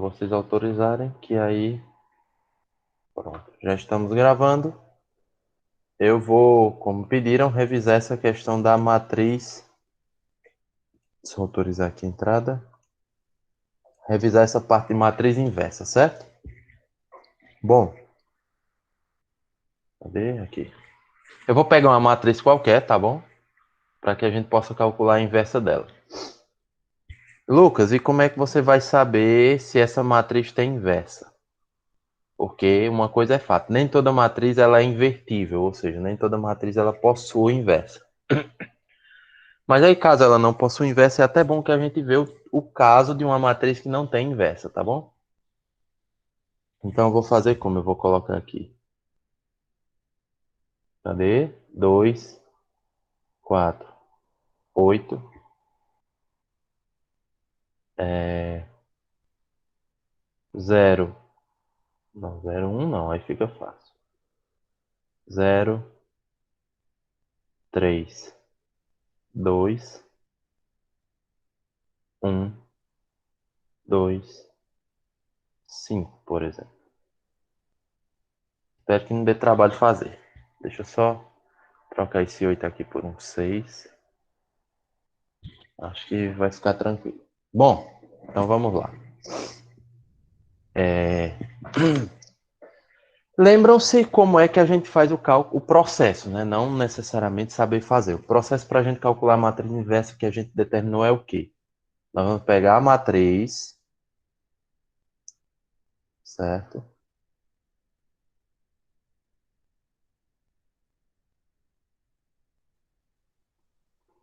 vocês autorizarem que aí... Pronto, já estamos gravando. Eu vou, como pediram, revisar essa questão da matriz. Deixa eu autorizar aqui a entrada. Revisar essa parte de matriz inversa, certo? Bom, cadê aqui? Eu vou pegar uma matriz qualquer, tá bom? Para que a gente possa calcular a inversa dela. Lucas, e como é que você vai saber se essa matriz tem inversa? Porque uma coisa é fato, nem toda matriz ela é invertível, ou seja, nem toda matriz ela possui inversa. Mas aí, caso ela não possua inversa, é até bom que a gente vê o caso de uma matriz que não tem inversa, tá bom? Então eu vou fazer como? Eu vou colocar aqui. Cadê? 2, 4, 8, 0. Não, 0, 1 não, aí fica fácil. 0, 3, 2, 1, 2, 5, por exemplo. Espero que não dê trabalho fazer. Deixa eu só trocar esse 8 aqui por um 6. Acho que vai ficar tranquilo. Bom, então vamos lá. Lembram-se como é que a gente faz o cálculo, o processo, né? Não necessariamente saber fazer. O processo para a gente calcular a matriz inversa que a gente determinou é o quê? Nós vamos pegar a matriz, certo?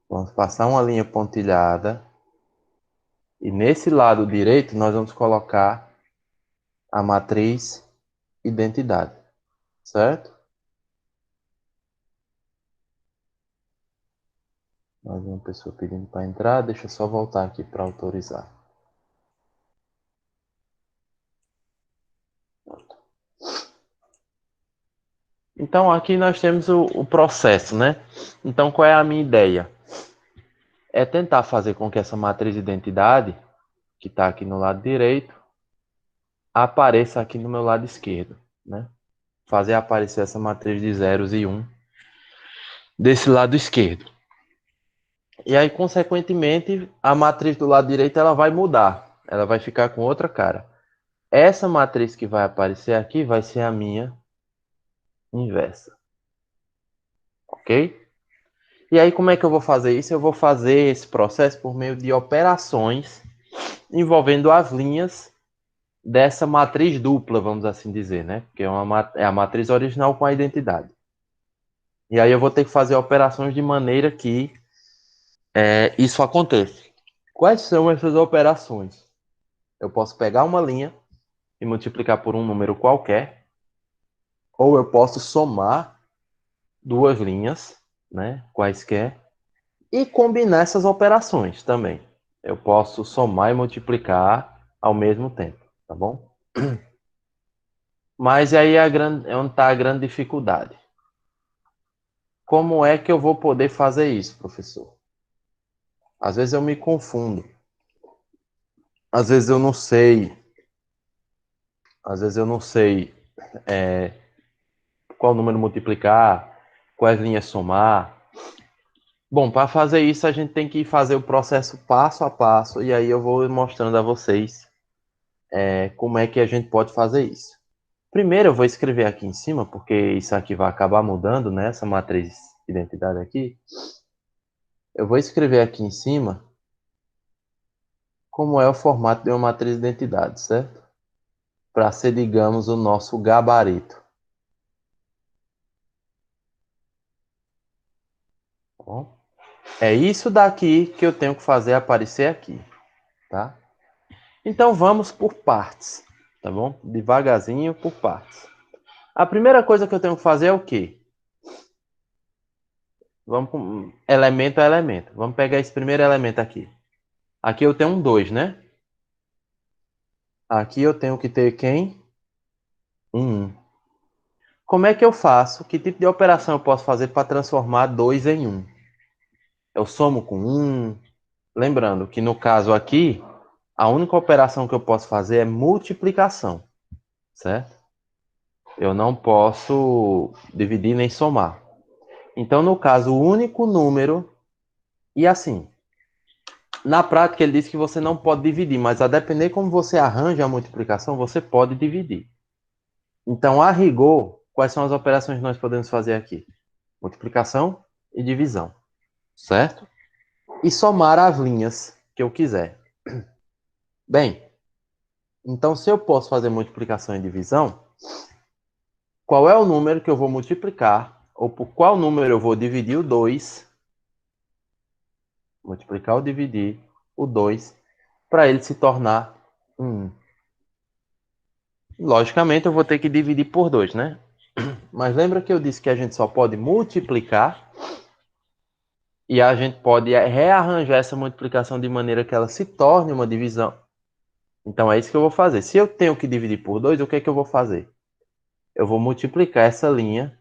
Vamos passar uma linha pontilhada. E nesse lado direito nós vamos colocar a matriz identidade, certo? Mais uma pessoa pedindo para entrar, deixa eu só voltar aqui para autorizar. Então aqui nós temos o processo, né? Então qual é a minha ideia? É tentar fazer com que essa matriz identidade, que está aqui no lado direito, apareça aqui no meu lado esquerdo, né? Fazer aparecer essa matriz de zeros e 1 desse lado esquerdo. E aí, consequentemente, a matriz do lado direito ela vai mudar. Ela vai ficar com outra cara. Essa matriz que vai aparecer aqui vai ser a minha inversa. Ok? E aí, como é que eu vou fazer isso? Eu vou fazer esse processo por meio de operações envolvendo as linhas dessa matriz dupla, vamos assim dizer, né? Porque é a matriz original com a identidade. E aí eu vou ter que fazer operações de maneira que isso aconteça. Quais são essas operações? Eu posso pegar uma linha e multiplicar por um número qualquer, ou eu posso somar duas linhas, né, quaisquer, e combinar essas operações também. Eu posso somar e multiplicar ao mesmo tempo, tá bom? Mas aí é onde está a grande dificuldade. Como é que eu vou poder fazer isso, professor? Às vezes eu me confundo. Às vezes eu não sei. Às vezes eu não sei qual número multiplicar, quais linhas somar. Bom, para fazer isso a gente tem que fazer o processo passo a passo e aí eu vou mostrando a vocês como é que a gente pode fazer isso. Primeiro eu vou escrever aqui em cima, porque isso aqui vai acabar mudando, né? Essa matriz de identidade aqui. Eu vou escrever aqui em cima como é o formato de uma matriz de identidade, certo? Para ser, digamos, o nosso gabarito. Tá bom? É isso daqui que eu tenho que fazer aparecer aqui, tá? Então vamos por partes, tá bom? Devagarzinho por partes. A primeira coisa que eu tenho que fazer é o quê? Vamos com elemento a elemento. Vamos pegar esse primeiro elemento aqui. Aqui eu tenho um 2, né? Aqui eu tenho que ter quem? Um 1. Como é que eu faço? Que tipo de operação eu posso fazer para transformar 2 em 1? Eu somo com 1. Lembrando que no caso aqui, a única operação que eu posso fazer é multiplicação, certo? Eu não posso dividir nem somar. Então, no caso, o único número... E assim, na prática ele diz que você não pode dividir, mas a depender como você arranja a multiplicação, você pode dividir. Então, a rigor, quais são as operações que nós podemos fazer aqui? Multiplicação e divisão, certo? E somar as linhas que eu quiser. Bem, então se eu posso fazer multiplicação e divisão, qual é o número que eu vou multiplicar, ou por qual número eu vou dividir o 2, multiplicar ou dividir o 2, para ele se tornar 1. Logicamente eu vou ter que dividir por 2, né? Mas lembra que eu disse que a gente só pode multiplicar e a gente pode rearranjar essa multiplicação de maneira que ela se torne uma divisão. Então é isso que eu vou fazer. Se eu tenho que dividir por 2, o que é que eu vou fazer? Eu vou multiplicar essa linha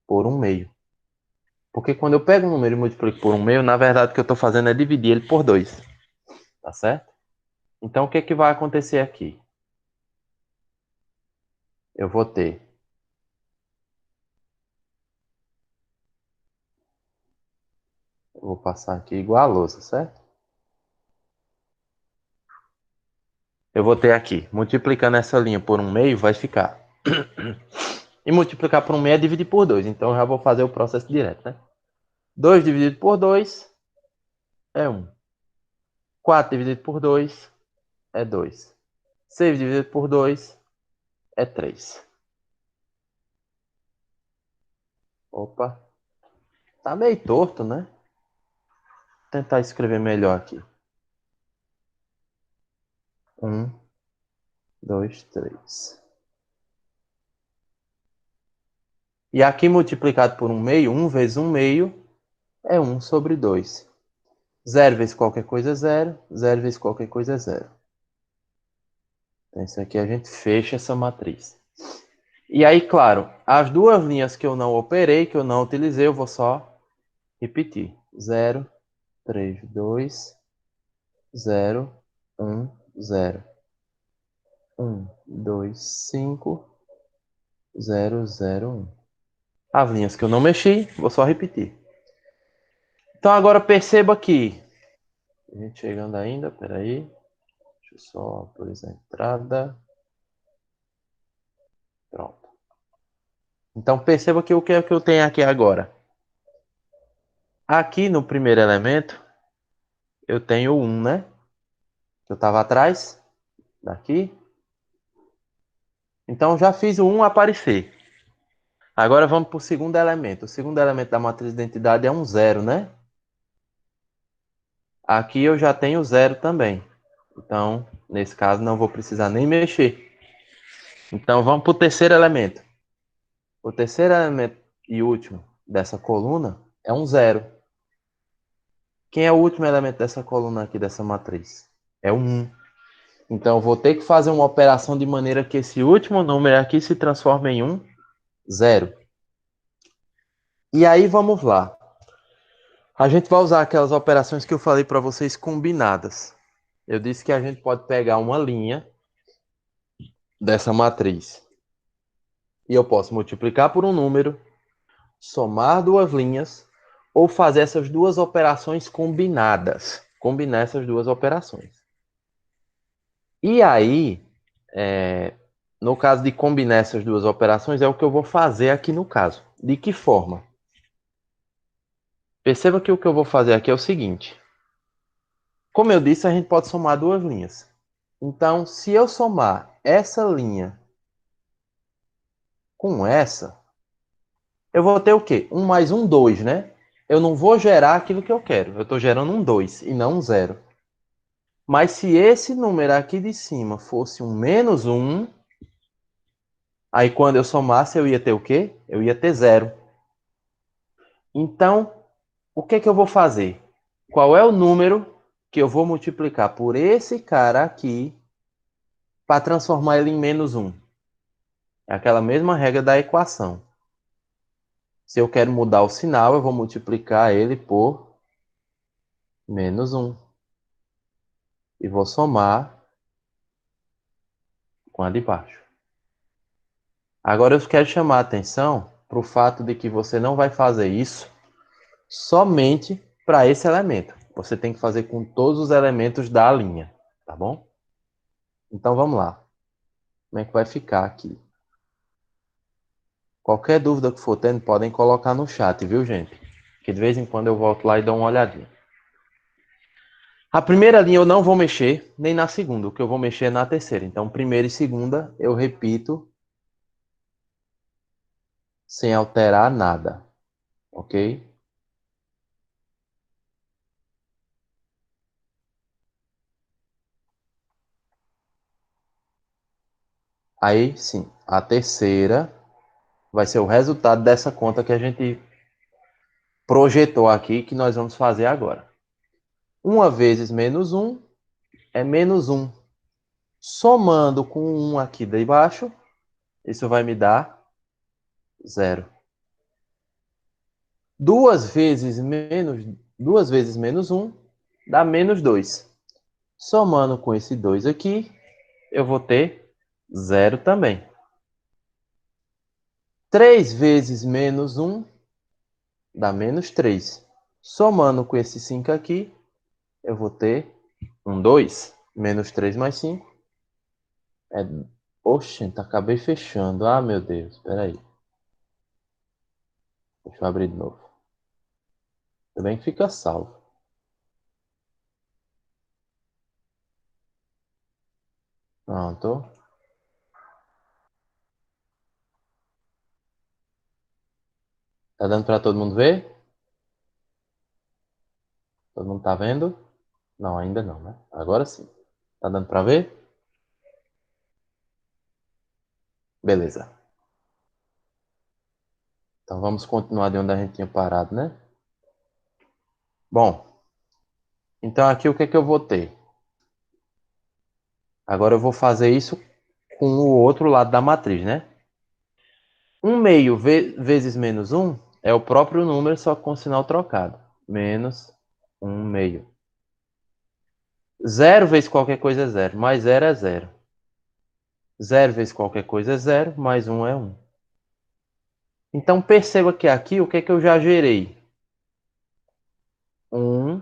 por 1/2. Porque quando eu pego um número e multiplico por 1/2, na verdade o que eu estou fazendo é dividir ele por 2. Tá certo? Então o que é que vai acontecer aqui? Eu vou ter... Eu vou passar aqui igual a lousa, certo? Eu vou ter aqui, multiplicando essa linha por 1/2, vai ficar. E multiplicar por 1/2 é dividir por 2. Então eu já vou fazer o processo direto, né? 2 dividido por 2 é 1. 4 dividido por 2 é 2. 6 dividido por 2 é 3. Opa, tá meio torto, né? Vou tentar escrever melhor aqui. 1, 2, 3. E aqui multiplicado por 1/2, 1 vezes 1/2 é 1 sobre 2. 0 vezes qualquer coisa é 0, 0 vezes qualquer coisa é 0. Então isso aqui a gente fecha essa matriz. E aí, claro, as duas linhas que eu não operei, que eu não utilizei, eu vou só repetir. 0, 3, 2, 0, 1, 0. 1, 2, 5, 0, 0, 1. As linhas que eu não mexi, vou só repetir. Então agora perceba que... A gente chegando ainda, peraí. Deixa eu só atualizar a entrada. Pronto. Então perceba que o que é que eu tenho aqui agora? Aqui no primeiro elemento, eu tenho 1, né? Eu estava atrás, daqui. Então já fiz o 1 aparecer. Agora vamos para o segundo elemento. O segundo elemento da matriz de identidade é um 0, né? Aqui eu já tenho 0 também. Então, nesse caso, não vou precisar nem mexer. Então vamos para o terceiro elemento. O terceiro elemento e último dessa coluna é um 0. Quem é o último elemento dessa coluna aqui, dessa matriz? É o 1. Então eu vou ter que fazer uma operação de maneira que esse último número aqui se transforme em um 0. E aí vamos lá. A gente vai usar aquelas operações que eu falei para vocês combinadas. Eu disse que a gente pode pegar uma linha dessa matriz e eu posso multiplicar por um número, somar duas linhas ou fazer essas duas operações combinadas. Combinar essas duas operações. E aí, no caso de combinar essas duas operações, é o que eu vou fazer aqui no caso. De que forma? Perceba que o que eu vou fazer aqui é o seguinte. Como eu disse, a gente pode somar duas linhas. Então, se eu somar essa linha com essa, eu vou ter o quê? 1 mais 1, 2, né? Eu não vou gerar aquilo que eu quero. Eu estou gerando um 2 e não um 0. Mas se esse número aqui de cima fosse um menos 1, aí quando eu somasse eu ia ter o quê? Eu ia ter 0. Então, o que é que eu vou fazer? Qual é o número que eu vou multiplicar por esse cara aqui para transformar ele em menos 1? É aquela mesma regra da equação. Se eu quero mudar o sinal, eu vou multiplicar ele por menos 1. e vou somar com a de baixo. Agora eu quero chamar a atenção para o fato de que você não vai fazer isso somente para esse elemento. Você tem que fazer com todos os elementos da linha, tá bom? Então vamos lá. Como é que vai ficar aqui? Qualquer dúvida que for tendo, podem colocar no chat, viu, gente? Que de vez em quando eu volto lá e dou uma olhadinha. A primeira linha eu não vou mexer, nem na segunda. O que eu vou mexer é na terceira. Então, primeira e segunda eu repito sem alterar nada, ok? Aí, sim, a terceira vai ser o resultado dessa conta que a gente projetou aqui, que nós vamos fazer agora. 1 vezes menos 1 é menos 1. Somando com 1 aqui de baixo, isso vai me dar 0. 2 vezes menos 1 dá menos 2. Somando com esse 2 aqui, eu vou ter 0 também. 3 vezes menos 1 dá menos 3. Somando com esse 5 aqui, eu vou ter 2. Menos 3 mais 5 é... Oxente, acabei fechando. Ah, meu Deus, espera aí. Deixa eu abrir de novo. Também fica salvo. Pronto. Tá dando para todo mundo ver? Todo mundo tá vendo? Não, ainda não, né? Agora sim. Tá dando para ver? Beleza. Então vamos continuar de onde a gente tinha parado, né? Bom, então aqui o que é que eu vou ter? Agora eu vou fazer isso com o outro lado da matriz, né? 1 meio vezes menos 1 é o próprio número, só com sinal trocado. Menos 1 meio. 0 vezes qualquer coisa é 0, mais 0 é 0. 0 vezes qualquer coisa é 0, mais 1 é 1. Então perceba que aqui o que é que eu já gerei? 1,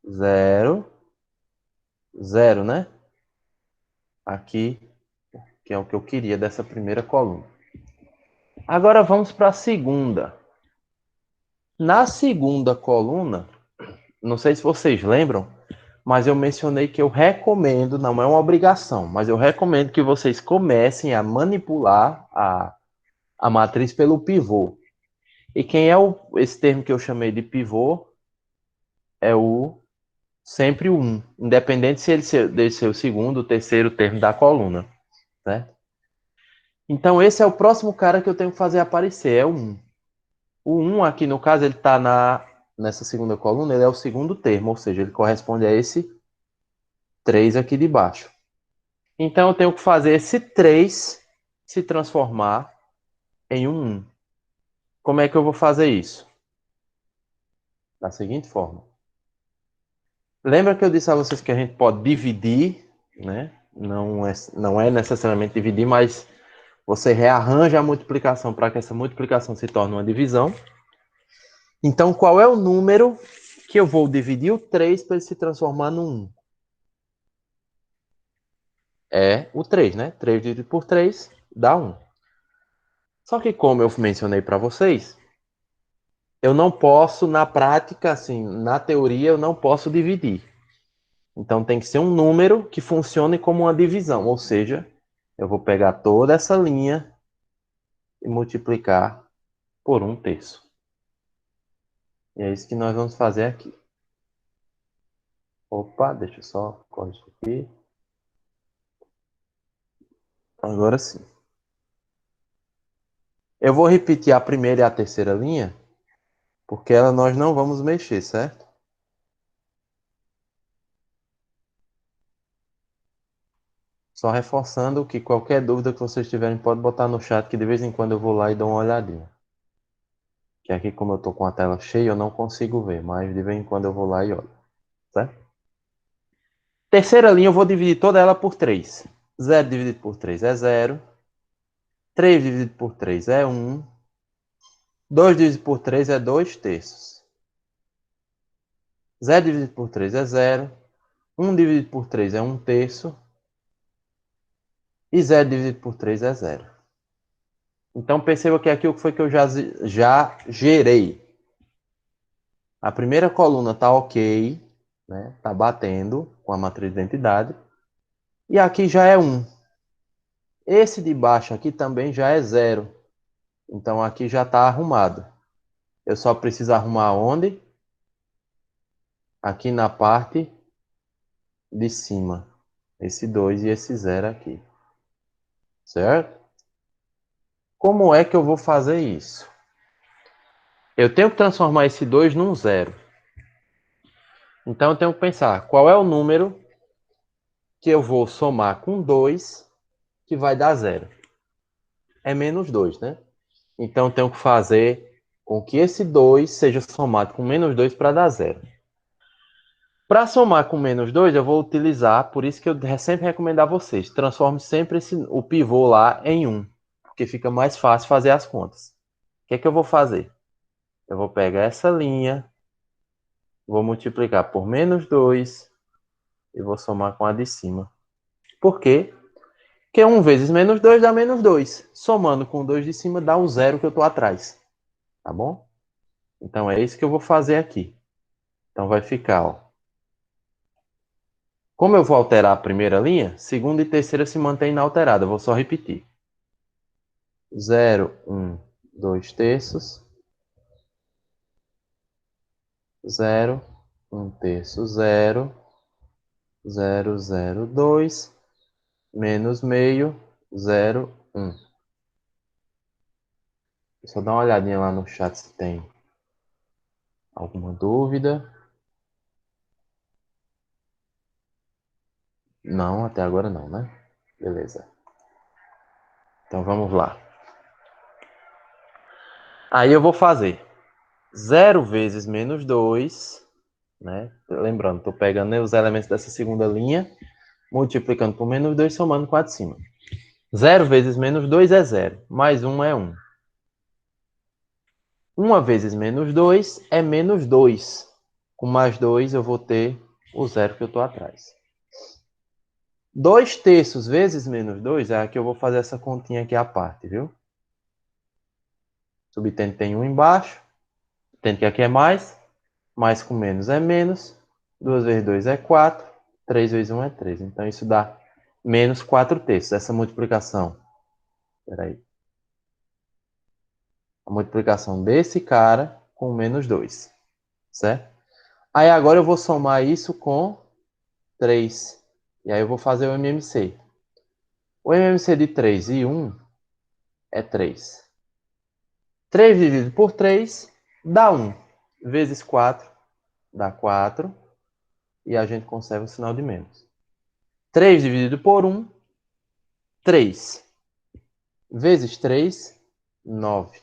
0, 0, né? Aqui, que é o que eu queria dessa primeira coluna. Agora vamos para a segunda. Na segunda coluna, não sei se vocês lembram, mas eu mencionei que eu recomendo, não é uma obrigação, mas eu recomendo que vocês comecem a manipular a matriz pelo pivô. E quem é esse termo que eu chamei de pivô é sempre o 1, independente se ele ser o segundo, o terceiro termo da coluna, né? Então esse é o próximo cara que eu tenho que fazer aparecer, é o 1. O 1 aqui, no caso, ele está nessa segunda coluna, ele é o segundo termo, ou seja, ele corresponde a esse 3 aqui de baixo. Então eu tenho que fazer esse 3 se transformar em um 1. Como é que eu vou fazer isso? Da seguinte forma. Lembra que eu disse a vocês que a gente pode dividir, né? Não é necessariamente dividir, mas você rearranja a multiplicação para que essa multiplicação se torne uma divisão. Então, qual é o número que eu vou dividir o 3 para ele se transformar no 1? É o 3, né? 3 dividido por 3 dá 1. Só que como eu mencionei para vocês, eu não posso, na prática, assim, na teoria, eu não posso dividir. Então tem que ser um número que funcione como uma divisão, ou seja, eu vou pegar toda essa linha e multiplicar por 1/3. E é isso que nós vamos fazer aqui. Opa, deixa eu só corrigir aqui. Agora sim. Eu vou repetir a primeira e a terceira linha, porque ela nós não vamos mexer, certo? Só reforçando que qualquer dúvida que vocês tiverem, pode botar no chat, que de vez em quando eu vou lá e dou uma olhadinha. Que aqui, como eu tô com a tela cheia, eu não consigo ver, mas de vez em quando eu vou lá e olho, certo? Terceira linha eu vou dividir toda ela por 3. 0 dividido por 3 é 0. 3 dividido por 3 é 1. 2 dividido por 3 é 2 terços. 0 dividido por 3 é 0. 1 dividido por 3 é 1 terço. E 0 dividido por 3 é 0. Então, perceba que aqui o que foi que eu já gerei. A primeira coluna está ok, né? Está batendo com a matriz de identidade. E aqui já é 1. Esse de baixo aqui também já é 0. Então, aqui já está arrumado. Eu só preciso arrumar onde? Aqui na parte de cima. Esse 2 e esse 0 aqui. Certo? Como é que eu vou fazer isso? Eu tenho que transformar esse 2 num 0. Então, eu tenho que pensar qual é o número que eu vou somar com 2 que vai dar 0. É menos 2, né? Então, eu tenho que fazer com que esse 2 seja somado com menos 2 para dar 0. Para somar com menos 2, eu vou utilizar, por isso que eu sempre recomendo a vocês, transforme sempre o pivô lá em 1, porque fica mais fácil fazer as contas. O que é que eu vou fazer? Eu vou pegar essa linha, vou multiplicar por menos 2 e vou somar com a de cima. Por quê? Porque 1 vezes menos 2 dá menos 2. Somando com o 2 de cima dá o 0 que eu estou atrás. Tá bom? Então é isso que eu vou fazer aqui. Então vai ficar, ó. Como eu vou alterar a primeira linha, segunda e terceira se mantém inalterada. Eu vou só repetir. 0, 1, 2 terços. 0, 1 terço, 0. 0, 0, 2. Menos meio, 0, 1. Só dar uma olhadinha lá no chat se tem alguma dúvida. Não, até agora não, né? Beleza. Então vamos lá. Aí eu vou fazer 0 vezes menos 2, né? Lembrando, estou pegando os elementos dessa segunda linha, multiplicando por menos 2, somando com a de cima. 0 vezes menos 2 é 0, mais 1 é 1. 1 vezes menos 2 é menos 2. Com mais 2 eu vou ter o 0 que eu estou atrás. 2 terços vezes menos 2, é aqui eu vou fazer essa continha aqui à parte, viu? Subtendo tem 1 embaixo, tendo que aqui é mais com menos é menos, 2 vezes 2 é 4, 3 vezes 1 é 3. Então isso dá menos 4 terços. Essa multiplicação, espera aí. A multiplicação desse cara com menos 2, certo? Aí agora eu vou somar isso com 3. E aí eu vou fazer o MMC. O MMC de 3 e 1 é 3. 3 dividido por 3 dá 1. Vezes 4 dá 4. E a gente conserva o sinal de menos. 3 dividido por 1, 3. Vezes 3, 9.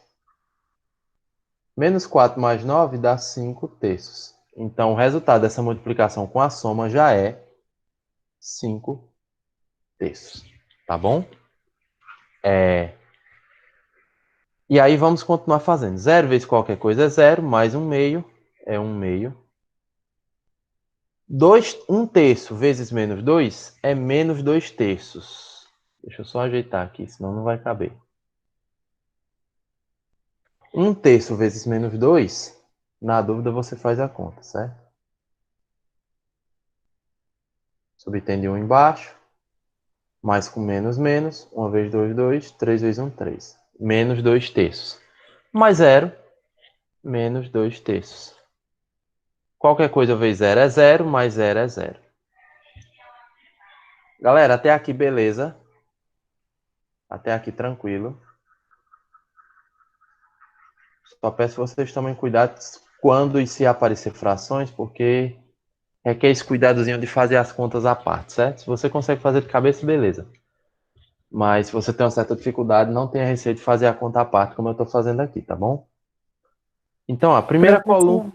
Menos 4 mais 9 dá 5 terços. Então, o resultado dessa multiplicação com a soma já é 5 terços. Tá bom? E aí vamos continuar fazendo. 0 vezes qualquer coisa é 0, mais 1 meio é 1 meio. 1 terço vezes menos 2 é menos 2 terços. Deixa eu só ajeitar aqui, senão não vai caber. 1 terço vezes menos 2, na dúvida você faz a conta, certo? Subtende 1 embaixo, mais com menos, menos. 1 vezes 2, 2. 3 vezes 1, 3. Menos 2 terços. Mais 0, menos 2 terços. Qualquer coisa vezes 0 é 0, mais 0 é 0. Galera, até aqui beleza? Até aqui tranquilo. Só peço que vocês tomem cuidado quando e se aparecer frações, porque requer esse cuidadozinho de fazer as contas à parte, certo? Se você consegue fazer de cabeça, beleza. Mas se você tem uma certa dificuldade, não tenha receio de fazer a conta à parte, como eu estou fazendo aqui, tá bom? Então, a primeira coluna...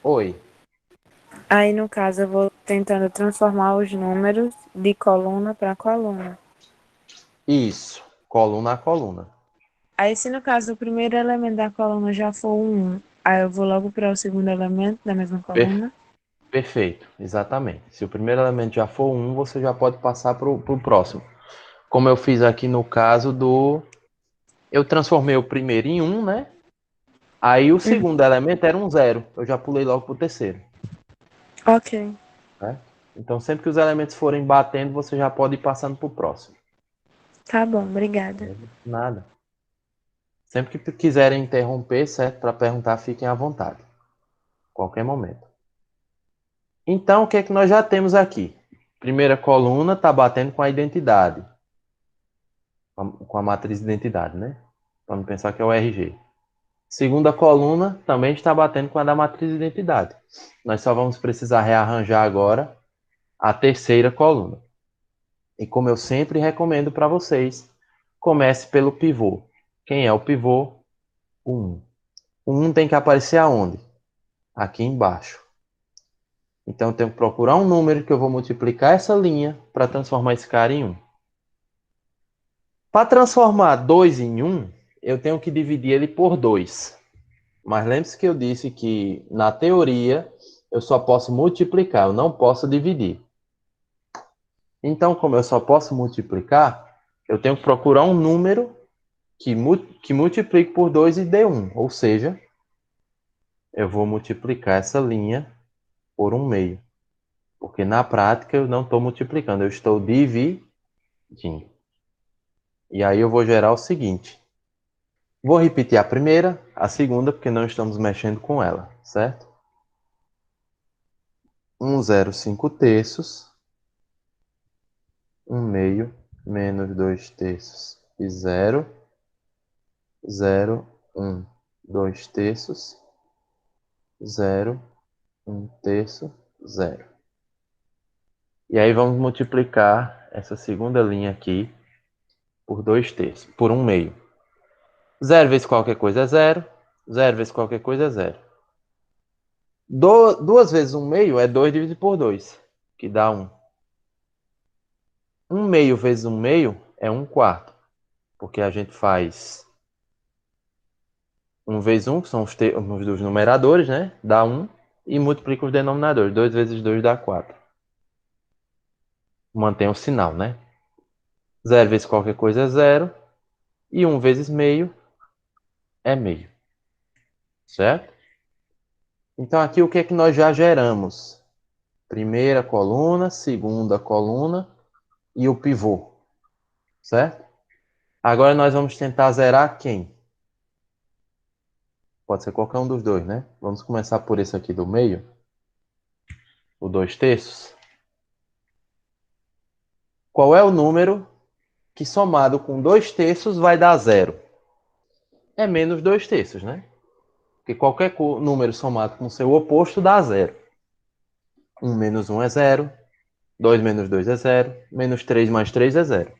Oi. Aí, no caso, eu vou tentando transformar os números de coluna para coluna. Isso, coluna a coluna. Aí, se no caso o primeiro elemento da coluna já for um, aí eu vou logo para o segundo elemento da mesma Per- coluna. Perfeito, exatamente. Se o primeiro elemento já for um, você já pode passar para o próximo. Como eu fiz aqui no caso do. Eu transformei o primeiro em um, né? Aí o segundo elemento era um zero. Eu já pulei logo para o terceiro. Ok, Né? Então, sempre que os elementos forem batendo, você já pode ir passando para o próximo. tá bom, obrigada. Nada. Sempre que quiserem interromper, certo? Para perguntar, fiquem à vontade. Qualquer momento. Então, o que é que nós já temos aqui? Primeira coluna está batendo com a identidade. Com a matriz de identidade, né? Para não pensar que é o RG. Segunda coluna também está batendo com a da matriz de identidade. Nós só vamos precisar rearranjar agora a terceira coluna. E como eu sempre recomendo para vocês, comece pelo pivô. Quem é o pivô? O 1. O 1 tem que aparecer aonde? Aqui embaixo. Então eu tenho que procurar um número que eu vou multiplicar essa linha para transformar esse cara em 1. Para transformar 2 em 1, eu tenho que dividir ele por 2. Mas lembre-se que eu disse que, na teoria, eu só posso multiplicar, eu não posso dividir. Então, como eu só posso multiplicar, eu tenho que procurar um número que multiplique por 2 e dê 1. Ou seja, eu vou multiplicar essa linha por 1 meio. Porque na prática eu não estou multiplicando, eu estou dividindo. E aí eu vou gerar o seguinte. Vou repetir a primeira, a segunda, porque não estamos mexendo com ela, certo? 1,05 terços, 1 meio, menos 2 terços e 0, 0, 1, 2 terços, 0, 1 terço, 0. E aí vamos multiplicar essa segunda linha aqui por 2 terços, por 1 meio. 0 vezes qualquer coisa é 0, 0 vezes qualquer coisa é 0. 2 vezes 1 meio é 2 dividido por 2, que dá 1. 1 meio vezes 1 meio é 1 quarto, porque a gente faz 1 vezes 1, que são os dos numeradores, né? Dá 1, e multiplica os denominadores. 2 vezes 2 dá 4. Mantém o sinal, né? 0 vezes qualquer coisa é 0, e 1 vezes meio é meio, certo? Então aqui o que é que nós já geramos? Primeira coluna, segunda coluna e o pivô, certo? Agora nós vamos tentar zerar quem? Pode ser qualquer um dos dois, né? Vamos começar por esse aqui do meio, o 2 terços. Qual é o número que somado com 2 terços vai dar 0? É menos 2 terços, né? Porque qualquer número somado com seu oposto dá 0. 1 menos 1 é 0, 2 menos 2 é 0, menos 3 mais 3 é 0.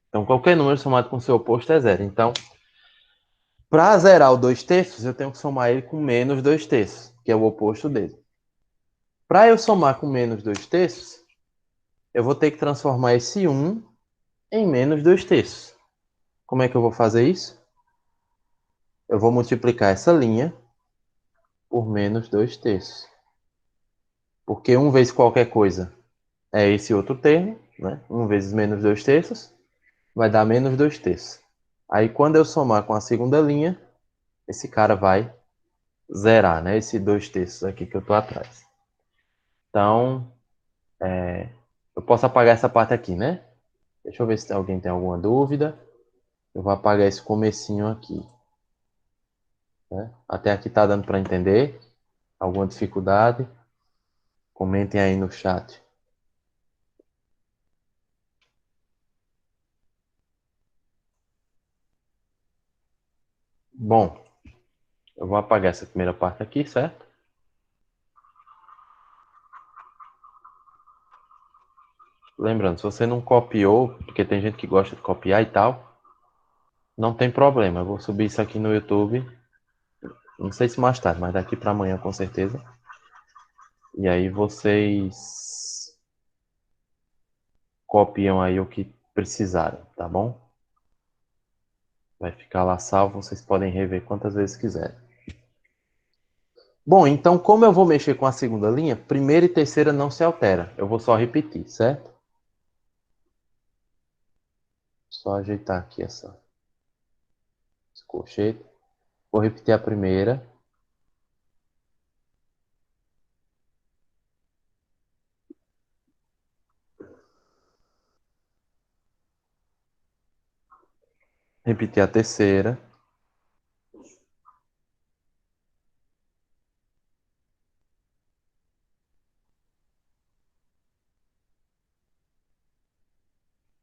Então qualquer número somado com seu oposto é 0. Então, para zerar o 2 terços, eu tenho que somar ele com menos 2 terços, que é o oposto dele. Para eu somar com menos 2 terços, eu vou ter que transformar esse 1 em menos 2 terços. Como é que eu vou fazer isso? Eu vou multiplicar essa linha por menos 2 terços. Porque 1 vezes qualquer coisa é esse outro termo, né? 1 vezes menos 2 terços vai dar menos 2 terços. Aí quando eu somar com a segunda linha, esse cara vai zerar, né? Esse 2 terços aqui que eu estou atrás. Então, eu posso apagar essa parte aqui, né? Deixa eu ver se alguém tem alguma dúvida. Eu vou apagar esse comecinho aqui. Né? Até aqui tá dando para entender? Alguma dificuldade? Comentem aí no chat. Bom, eu vou apagar essa primeira parte aqui, certo? Lembrando, se você não copiou, porque tem gente que gosta de copiar e tal, não tem problema. Eu vou subir isso aqui no YouTube. Não sei se mais tarde, mas daqui para amanhã com certeza. E aí vocês copiam aí o que precisarem, tá bom? Vai ficar lá salvo, vocês podem rever quantas vezes quiserem. Bom, então como eu vou mexer com a segunda linha, primeira e terceira não se altera. Eu vou só repetir, certo? Só ajeitar aqui esse colchete. Vou repetir a primeira. Repetir a terceira.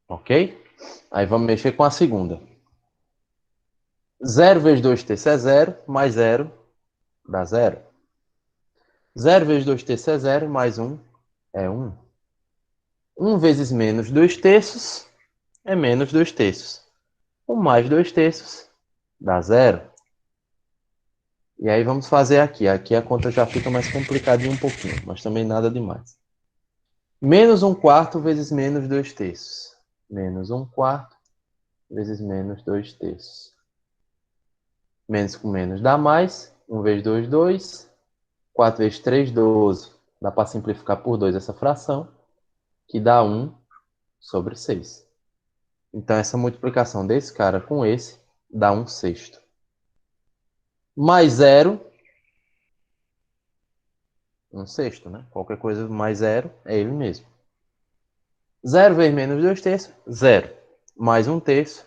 Ok? Aí vamos mexer com a segunda. 0 vezes 2 terços é 0, mais 0 dá 0. 0 vezes 2 terços é 0, mais 1 é 1. 1 vezes menos 2 terços é menos 2 terços. 1 mais 2 terços dá 0. E aí vamos fazer aqui. Aqui a conta já fica mais complicadinha um pouquinho, mas também nada demais. Menos 1 quarto vezes menos 2 terços. Menos 1 quarto vezes menos 2 terços. Menos com menos dá mais. 1 vezes 2, 2. 4 vezes 3, 12. Dá para simplificar por 2 essa fração, que dá 1 sobre 6. Então, essa multiplicação desse cara com esse dá 1 sexto. Mais 0, 1 sexto, né? Qualquer coisa mais 0 é ele mesmo. 0 vezes menos 2 terços, 0. Mais 1 terço,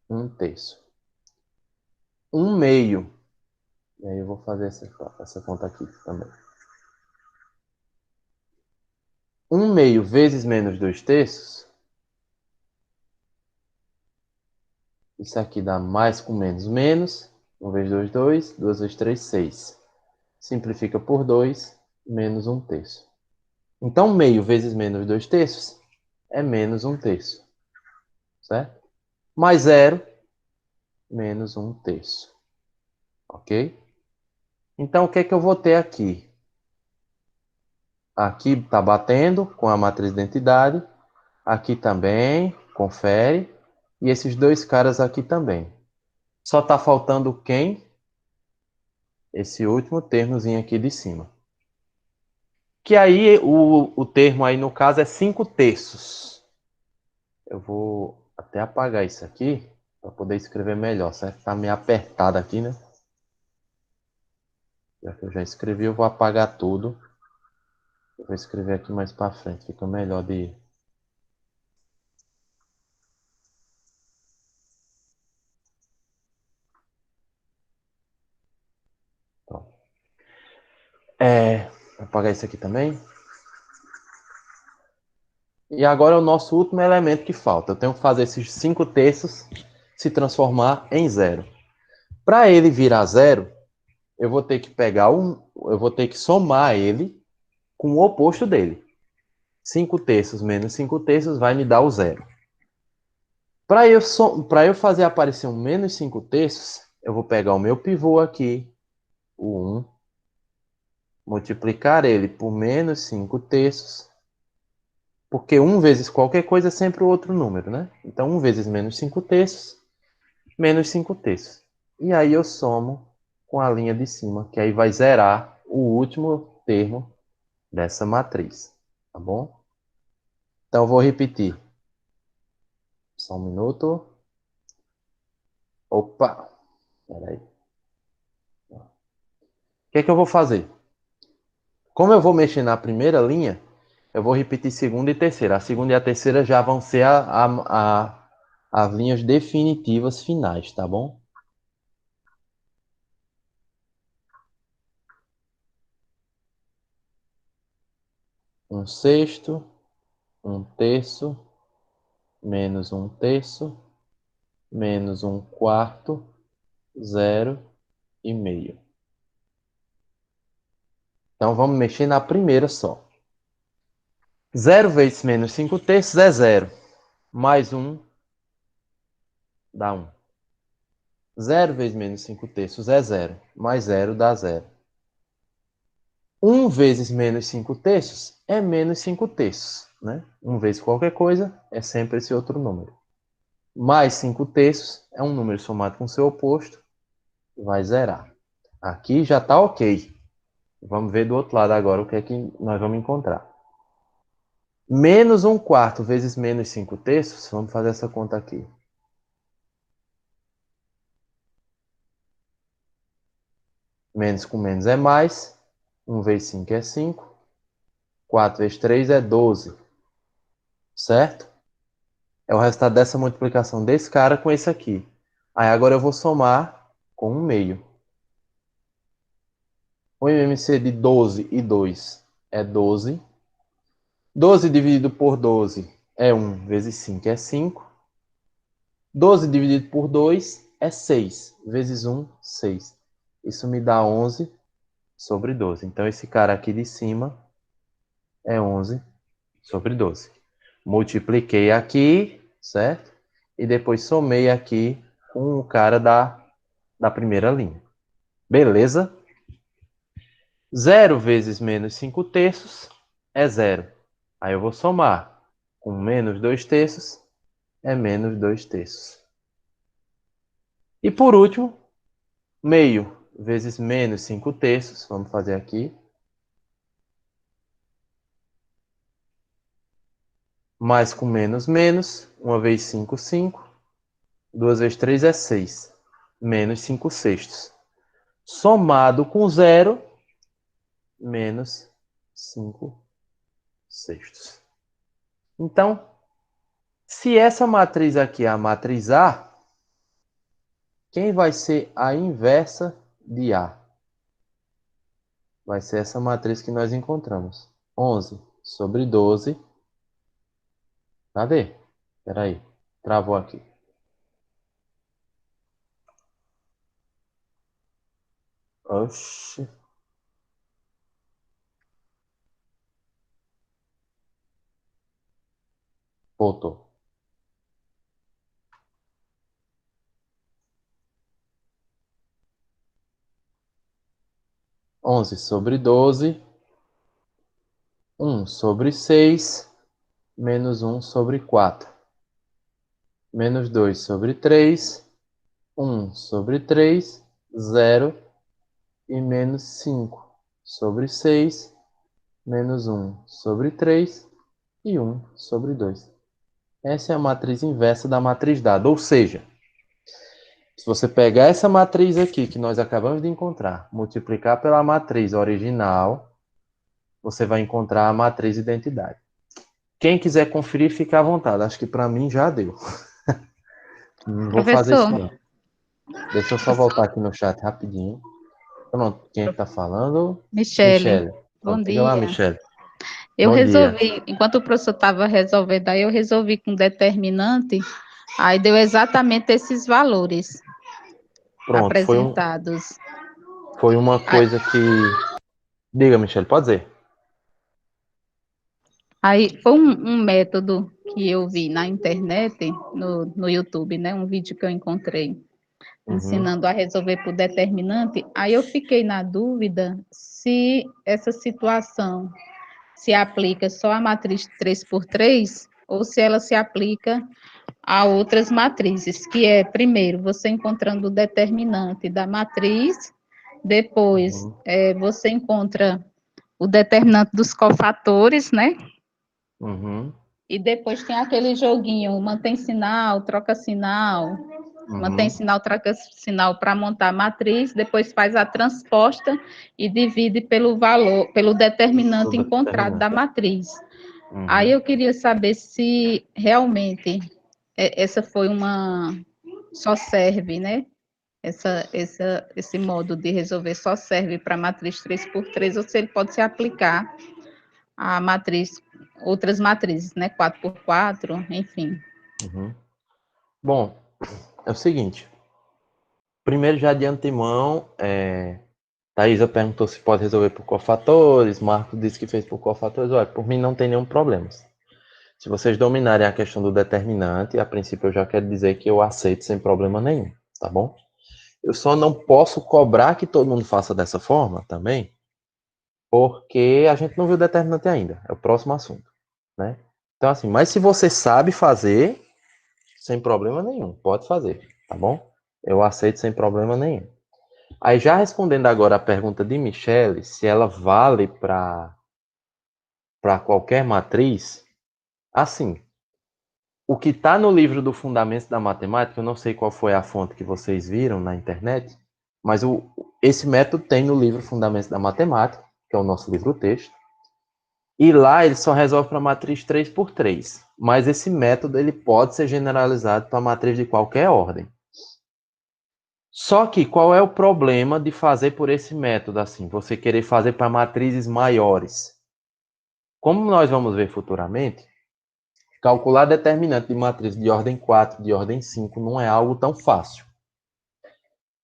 1 terço. 1 meio. E aí eu vou fazer essa conta aqui também. 1 meio vezes menos 2 terços. Isso aqui dá mais com menos, menos. 1 vezes 2, 2. 2 vezes 3, 6. Simplifica por 2, menos 1 terço. Então, meio vezes menos 2 terços é menos 1 terço. Certo? Mais 0, menos 1 terço. Ok? Então, o que é que eu vou ter aqui? Aqui está batendo com a matriz de identidade. Aqui também, confere. E esses dois caras aqui também. Só está faltando quem? Esse último termozinho aqui de cima. Que aí, o termo aí no caso é 5 terços. Eu vou até apagar isso aqui para poder escrever melhor, certo? Tá meio apertado aqui, né? Já que eu já escrevi, eu vou apagar tudo. Eu vou escrever aqui mais para frente, fica melhor de... Pronto. Vou apagar isso aqui também. E agora é o nosso último elemento que falta. Eu tenho que fazer esses 5 terços se transformar em 0. Para ele virar 0, eu vou ter que pegar eu vou ter que somar ele com o oposto dele. 5 terços menos 5 terços vai me dar o 0. Para eu fazer aparecer um menos 5 terços, eu vou pegar o meu pivô aqui, o 1, multiplicar ele por menos 5 terços, porque 1 vezes qualquer coisa é sempre o outro número, né? Então, 1 vezes menos 5 terços, menos 5 terços. E aí eu somo com a linha de cima, que aí vai zerar o último termo dessa matriz, tá bom? Então, eu vou repetir. Só um minuto. Opa! Peraí. O que é que eu vou fazer? Como eu vou mexer na primeira linha, eu vou repetir segunda e terceira. A segunda e a terceira já vão ser as linhas definitivas finais, tá bom? Um sexto, um terço, menos um terço, menos um quarto, 0,5. Então vamos mexer na primeira só. 0 vezes menos 5 terços é 0. Mais 1 dá 1. 0 vezes menos 5 terços é 0. Mais 0 dá 0. 1 vezes menos 5 terços é menos 5 terços, né? 1 vezes qualquer coisa é sempre esse outro número. Mais 5 terços é um número somado com seu oposto, vai zerar. Aqui já está ok. Vamos ver do outro lado agora o que é que nós vamos encontrar. Menos 1/4 vezes menos 5 terços, vamos fazer essa conta aqui. Menos com menos é mais. 1 vezes 5 é 5. 4 vezes 3 é 12. Certo? É o resultado dessa multiplicação desse cara com esse aqui. Aí agora eu vou somar com 1/2. O MMC de 12 e 2 é 12. 12 dividido por 12 é 1 vezes 5 é 5. 12 dividido por 2 é 6. Vezes 1, 6. Isso me dá 11 sobre 12. Então, esse cara aqui de cima é 11 sobre 12. Multipliquei aqui, certo? E depois somei aqui com o cara da primeira linha. Beleza? 0 vezes menos 5 terços é 0. Aí eu vou somar com menos 2 terços é menos 2 terços. E por último, meio vezes menos 5 terços, vamos fazer aqui. Mais com menos, menos. 1 vezes 5, 5. 2 vezes 3 é 6. Menos 5 sextos. Somado com 0, menos 5 sextos. Então, se essa matriz aqui é a matriz A, quem vai ser a inversa de A? Vai ser essa matriz que nós encontramos. 11 sobre 12. Cadê? Espera aí. Travou aqui. Oxi. Voltou. 11 sobre 12. 1 sobre 6. Menos 1 sobre 4. Menos 2 sobre 3. 1 sobre 3. 0. E menos 5 sobre 6. Menos 1 sobre 3. E 1 sobre 2. Essa é a matriz inversa da matriz dada. Ou seja, se você pegar essa matriz aqui que nós acabamos de encontrar, multiplicar pela matriz original, você vai encontrar a matriz identidade. Quem quiser conferir, fica à vontade. Acho que para mim já deu. Não vou fazer isso Professor, não. Deixa eu só voltar aqui no chat rapidinho. Pronto, quem é que tá falando? Michele, Michele. bom Pronto, diga lá, dia. Michele. Eu Bom dia. resolvi, enquanto o professor estava resolvendo, aí eu resolvi com determinante, aí deu exatamente esses valores Pronto, apresentados. foi uma Aí coisa que... Diga, Michele, pode dizer. aí foi um método que eu vi na internet, no YouTube, né? Um vídeo que eu encontrei, Uhum, ensinando a resolver por determinante. Aí eu fiquei na dúvida se essa situação se aplica só à matriz 3 por 3 ou se ela se aplica a outras matrizes, que é, primeiro, você encontrando o determinante da matriz, depois uhum, você encontra o determinante dos cofatores, né? uhum, E depois tem aquele joguinho, mantém sinal, troca sinal, mantém uhum. sinal, troca sinal para montar a matriz, depois faz a transposta e divide pelo valor, pelo Do determinante encontrado da determinante. matriz. Aí Uhum, eu queria saber se realmente essa foi uma só serve, né? Esse modo de resolver só serve para a matriz 3 por 3 ou se ele pode se aplicar à matriz, outras matrizes, né? 4 por 4 enfim. uhum. Bom, é o seguinte. Primeiro, já de antemão, Thaisa perguntou se pode resolver por cofatores, Marco disse que fez por cofatores. Olha, por mim não tem nenhum problema. Se vocês dominarem a questão do determinante, a princípio eu já quero dizer que eu aceito sem problema nenhum, tá bom? Eu só não posso cobrar que todo mundo faça dessa forma também, porque a gente não viu o determinante ainda. É o próximo assunto, né? Então, assim, mas se você sabe fazer, sem problema nenhum, pode fazer, tá bom? Eu aceito sem problema nenhum. Aí, já respondendo agora a pergunta de Michele, se ela vale para qualquer matriz, assim, o que está no livro do Fundamentos da Matemática, eu não sei qual foi a fonte que vocês viram na internet, mas esse método tem no livro Fundamentos da Matemática, que é o nosso livro-texto, e lá ele só resolve para a matriz 3 por 3. Mas esse método ele pode ser generalizado para a matriz de qualquer ordem. Só que qual é o problema de fazer por esse método assim? Você querer fazer para matrizes maiores. Como nós vamos ver futuramente, calcular determinante de matriz de ordem 4, de ordem 5 não é algo tão fácil.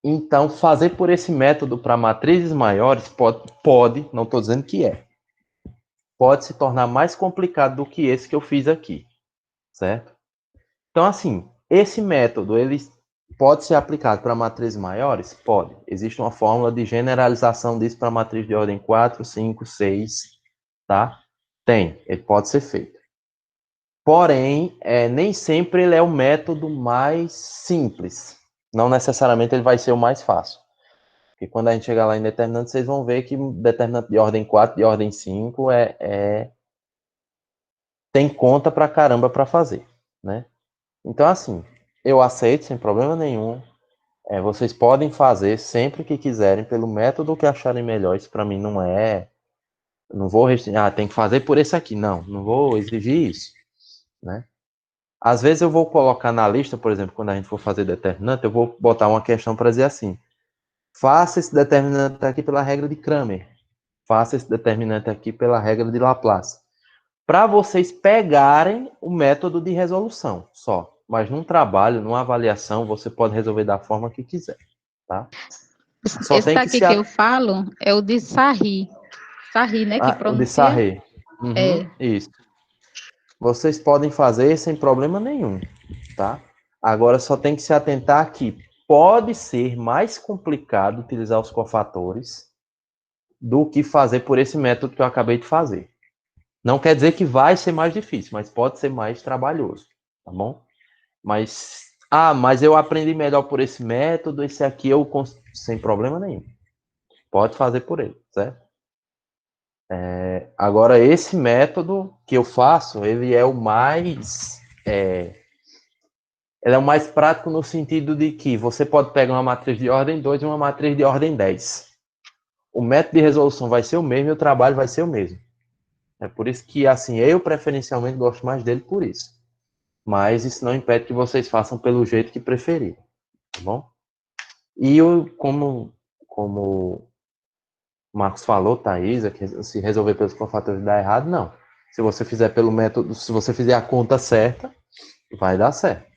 Então, fazer por esse método para matrizes maiores pode, não estou dizendo que é, pode se tornar mais complicado do que esse que eu fiz aqui, certo? Então, assim, esse método, ele pode ser aplicado para matrizes maiores? Pode. Existe uma fórmula de generalização disso para matriz de ordem 4, 5, 6, tá? Tem, ele pode ser feito. Porém, nem sempre ele é o método mais simples. Não necessariamente ele vai ser o mais fácil. Porque quando a gente chegar lá em determinante, vocês vão ver que determinante de ordem 4, de ordem 5 tem conta pra caramba para fazer, né? Então, assim, eu aceito sem problema nenhum. Vocês podem fazer sempre que quiserem, pelo método que acharem melhor. Isso para mim não é. Não vou restringir. Tem que fazer por esse aqui. Não, não vou exigir isso, né? Às vezes eu vou colocar na lista, por exemplo, quando a gente for fazer determinante, eu vou botar uma questão para dizer assim: faça esse determinante aqui pela regra de Cramer. Faça esse determinante aqui pela regra de Laplace. Para vocês pegarem o método de resolução só. Mas num trabalho, numa avaliação, você pode resolver da forma que quiser, tá? Só Esse tem que daqui se que eu falo é o de Sarri. Sarri, né, que o de pronuncia? Sarré. Uhum, É. isso. Vocês podem fazer sem problema nenhum, tá? Agora só tem que se atentar que pode ser mais complicado utilizar os cofatores do que fazer por esse método que eu acabei de fazer. Não quer dizer que vai ser mais difícil, mas pode ser mais trabalhoso, tá bom? Mas eu aprendi melhor por esse método, esse aqui eu sem problema nenhum. Pode fazer por ele, certo? Agora, esse método que eu faço, ele é o mais ele é o mais prático no sentido de que você pode pegar uma matriz de ordem 2 e uma matriz de ordem 10. O método de resolução vai ser o mesmo e o trabalho vai ser o mesmo. É por isso que, assim, eu preferencialmente gosto mais dele por isso. Mas isso não impede que vocês façam pelo jeito que preferirem, tá bom? E como o Marcos falou, Thaís, que se resolver pelos cofatores dar errado, não. Se você fizer pelo método, se você fizer a conta certa, vai dar certo.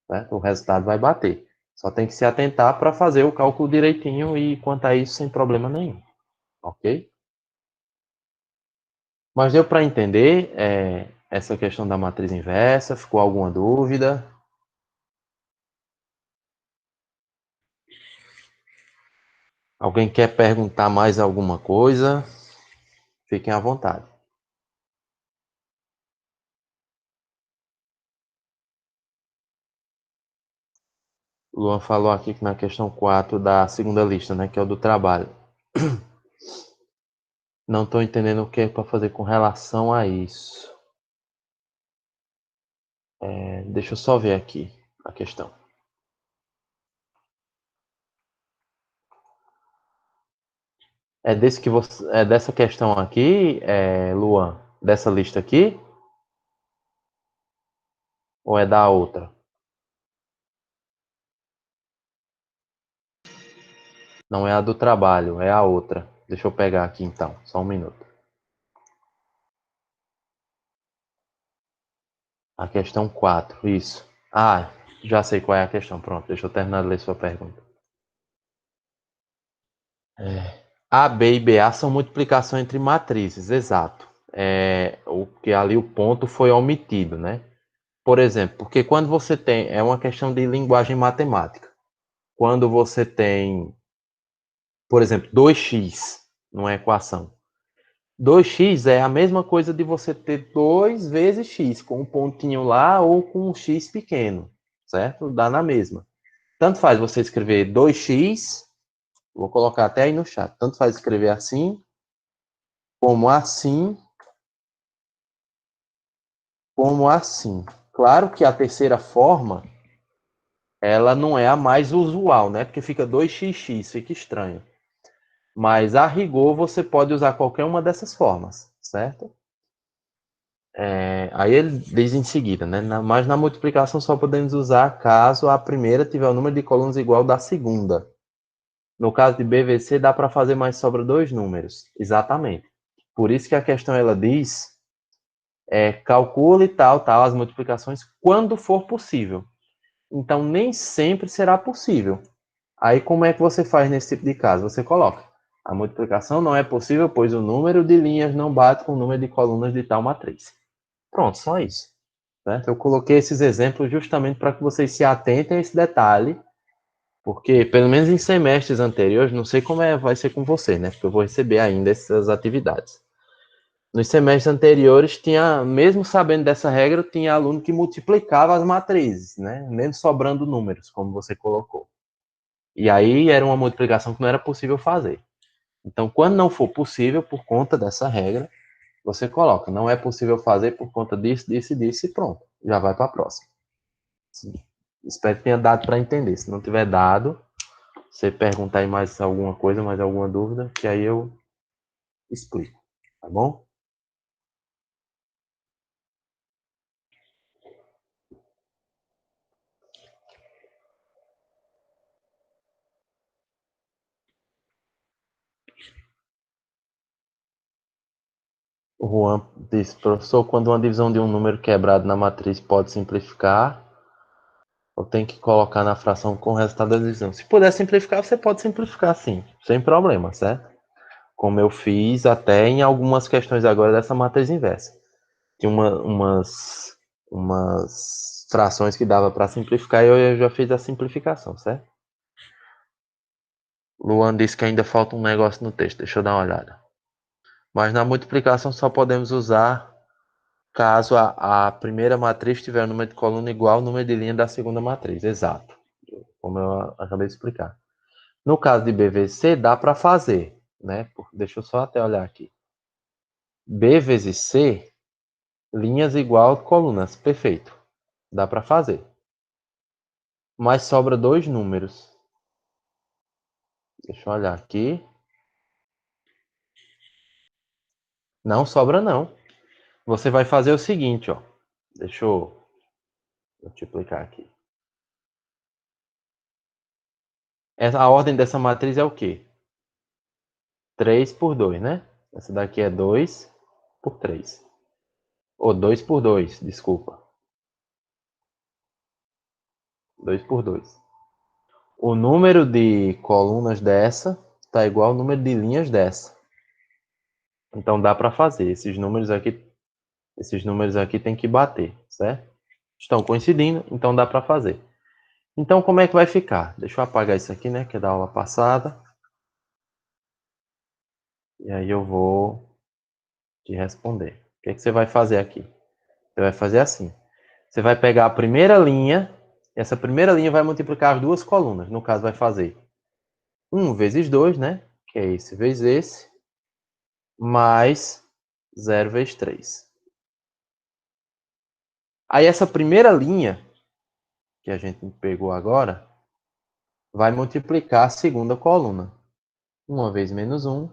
Certo? O resultado vai bater. Só tem que se atentar para fazer o cálculo direitinho e quanto a isso sem problema nenhum. Ok? Mas deu para entender essa questão da matriz inversa? Ficou alguma dúvida? Alguém quer perguntar mais alguma coisa? Fiquem à vontade. O Luan falou aqui que na questão 4 da segunda lista, né, que é o do trabalho. Não estou entendendo o que é para fazer com relação a isso. Deixa eu só ver aqui a questão. É dessa questão aqui, Luan? Dessa lista aqui? Ou é da outra? Não é a do trabalho, é a outra. Deixa eu pegar aqui então, só um minuto. A questão 4, isso. Já sei qual é a questão. Pronto, deixa eu terminar de ler sua pergunta. A, B e BA são multiplicação entre matrizes, exato. O que ali o ponto foi omitido, né? Por exemplo, porque quando você tem, é uma questão de linguagem matemática. Quando você tem, por exemplo, 2x numa equação, 2x é a mesma coisa de você ter 2 vezes x, com um pontinho lá ou com um x pequeno, certo? Dá na mesma. Tanto faz você escrever 2x, vou colocar até aí no chat, tanto faz escrever assim, como assim, como assim. Claro que a terceira forma, ela não é a mais usual, né? Porque fica 2xx, fica estranho. Mas a rigor você pode usar qualquer uma dessas formas, certo? Aí ele diz em seguida, né? Mas na multiplicação só podemos usar caso a primeira tiver o número de colunas igual ao da segunda. No caso de BVC, dá para fazer, mas sobra 2 números. Exatamente. Por isso que a questão ela diz, calcule tal, as multiplicações quando for possível. Então, nem sempre será possível. Aí, como é que você faz nesse tipo de caso? Você coloca, a multiplicação não é possível, pois o número de linhas não bate com o número de colunas de tal matriz. Pronto, só isso. Certo? Eu coloquei esses exemplos justamente para que vocês se atentem a esse detalhe, porque, pelo menos em semestres anteriores, não sei como vai ser com você, né? Porque eu vou receber ainda essas atividades. Nos semestres anteriores, mesmo sabendo dessa regra, tinha aluno que multiplicava as matrizes, né? Mesmo sobrando números, como você colocou. E aí era uma multiplicação que não era possível fazer. Então, quando não for possível, por conta dessa regra, você coloca, não é possível fazer por conta disso, disso e disso, e pronto. Já vai para a próxima. Espero que tenha dado para entender. Se não tiver dado, você perguntar aí mais alguma coisa, mais alguma dúvida, que aí eu explico. Tá bom? O Juan disse, professor, quando uma divisão de um número quebrado na matriz pode simplificar, ou tem que colocar na fração com o resultado da divisão? Se puder simplificar, você pode simplificar sim, sem problema, certo? Como eu fiz até em algumas questões agora dessa matriz inversa. Tinha umas frações que dava para simplificar e eu já fiz a simplificação, certo? Luan disse que ainda falta um negócio no texto, deixa eu dar uma olhada. Mas na multiplicação só podemos usar caso a primeira matriz tiver o número de coluna igual ao número de linha da segunda matriz. Exato. Como eu acabei de explicar. No caso de BVC, dá para fazer, né? Deixa eu só até olhar aqui. B vezes C, linhas igual a colunas. Perfeito. Dá para fazer. Mas sobra 2 números. Deixa eu olhar aqui. Não sobra não. Você vai fazer o seguinte, ó. Deixa eu multiplicar aqui. A ordem dessa matriz é o quê? 3 por 2, né? Essa daqui é 2 por 3. Ou 2 por 2, desculpa. 2 por 2. O número de colunas dessa está igual ao número de linhas dessa. Então dá para fazer. Esses números aqui tem que bater, certo? Estão coincidindo, então dá para fazer. Então como é que vai ficar? Deixa eu apagar isso aqui, né, que é da aula passada. E aí eu vou te responder. O que é que você vai fazer aqui? Você vai fazer assim. Você vai pegar a primeira linha, e essa primeira linha vai multiplicar as duas colunas. No caso, vai fazer 1 vezes 2, né? Que é esse vezes esse, mais 0 vezes 3. Aí essa primeira linha, que a gente pegou agora, vai multiplicar a segunda coluna. 1 vezes menos 1,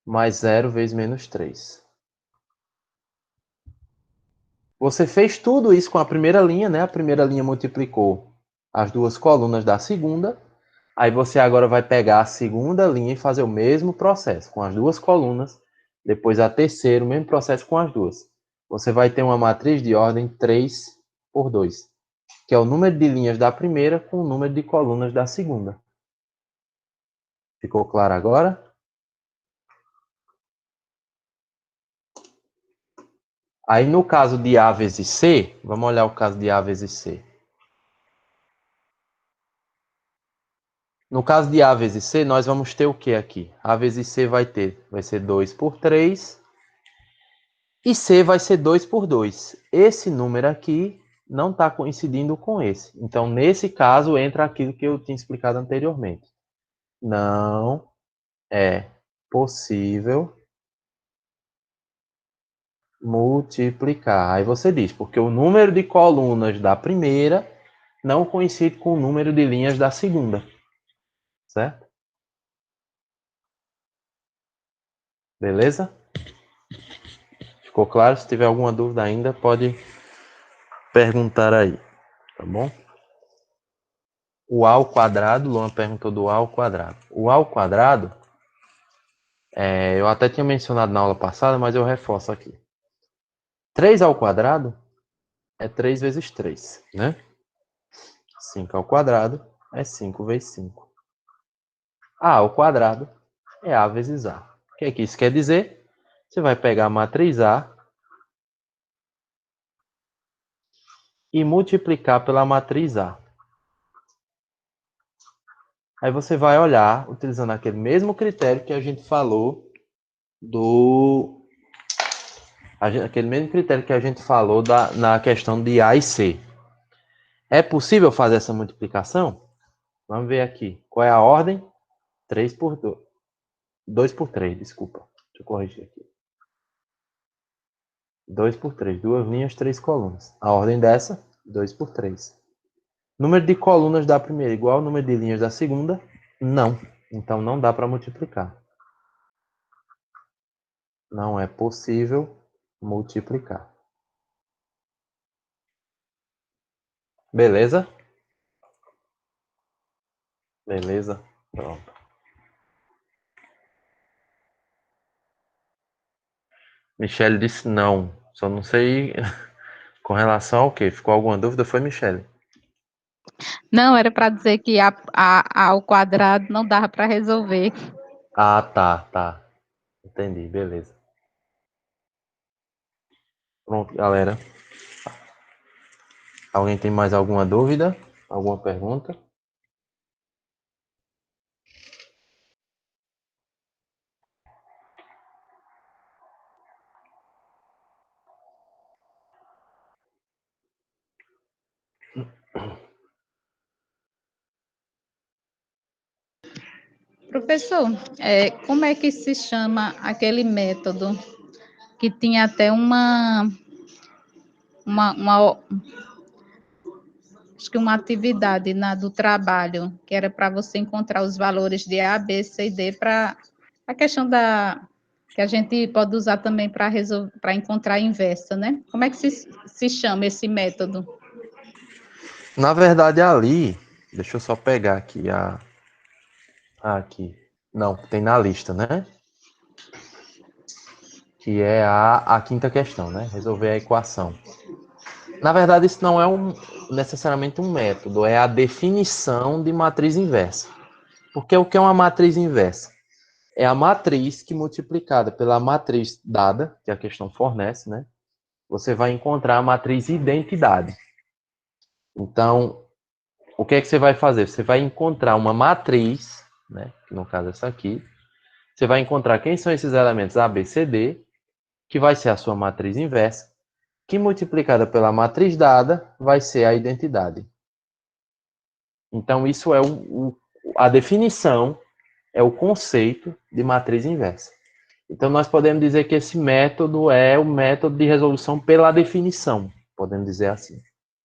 mais 0 vezes menos 3. Você fez tudo isso com a primeira linha, né? A primeira linha multiplicou as duas colunas da segunda. Aí você agora vai pegar a segunda linha e fazer o mesmo processo com as duas colunas. Depois a terceira, o mesmo processo com as duas. Você vai ter uma matriz de ordem 3 por 2, que é o número de linhas da primeira com o número de colunas da segunda. Ficou claro agora? Aí no caso de A vezes C, vamos olhar o caso de A vezes C. No caso de A vezes C, nós vamos ter o que aqui? A vezes C vai ser 2 por 3 e C vai ser 2 por 2. Esse número aqui não está coincidindo com esse. Então, nesse caso, entra aquilo que eu tinha explicado anteriormente. Não é possível multiplicar. Aí você diz, porque o número de colunas da primeira não coincide com o número de linhas da segunda. Certo? Beleza? Ficou claro? Se tiver alguma dúvida ainda, pode perguntar aí. Tá bom? O A ao quadrado, Luan perguntou do A ao quadrado. O A ao quadrado, eu até tinha mencionado na aula passada, mas eu reforço aqui. 3 ao quadrado é 3 vezes 3, né? 5 ao quadrado é 5 vezes 5. A ao quadrado é A vezes A. O que é que isso quer dizer? Você vai pegar a matriz A e multiplicar pela matriz A. Aí você vai olhar, utilizando aquele mesmo critério que a gente falou aquele mesmo critério que a gente falou na questão de A e C. É possível fazer essa multiplicação? Vamos ver aqui. Qual é a ordem? 3 por 2. 2 por 3, desculpa. Deixa eu corrigir aqui. 2 por 3. Duas linhas, 3 colunas. A ordem dessa, 2 por 3. Número de colunas da primeira igual ao número de linhas da segunda? Não. Então não dá para multiplicar. Não é possível multiplicar. Beleza? Beleza? Pronto. Michele disse não. Só não sei com relação ao quê. Ficou alguma dúvida? Foi, Michele? Não, era para dizer que A ao quadrado não dava para resolver. Ah, tá. Entendi, beleza. Pronto, galera. Alguém tem mais alguma dúvida? Alguma pergunta? Professor, como é que se chama aquele método que tinha até acho que uma atividade do trabalho, que era para você encontrar os valores de A, B, C e D para a questão que a gente pode usar também para encontrar a inversa, né? Como é que se chama esse método? Na verdade, ali, deixa eu só pegar aqui aqui. Não, tem na lista, né? Que é a quinta questão, né? Resolver a equação. Na verdade, isso não é necessariamente um método, é a definição de matriz inversa. Porque o que é uma matriz inversa? É a matriz que multiplicada pela matriz dada, que a questão fornece, né? Você vai encontrar a matriz identidade. Então, o que é que você vai fazer? Você vai encontrar uma matriz, né? Que no caso é essa aqui. Você vai encontrar quem são esses elementos A, B, C, D, que vai ser a sua matriz inversa, que multiplicada pela matriz dada vai ser a identidade. Então, isso é a definição, é o conceito de matriz inversa. Então, nós podemos dizer que esse método é o método de resolução pela definição, podemos dizer assim,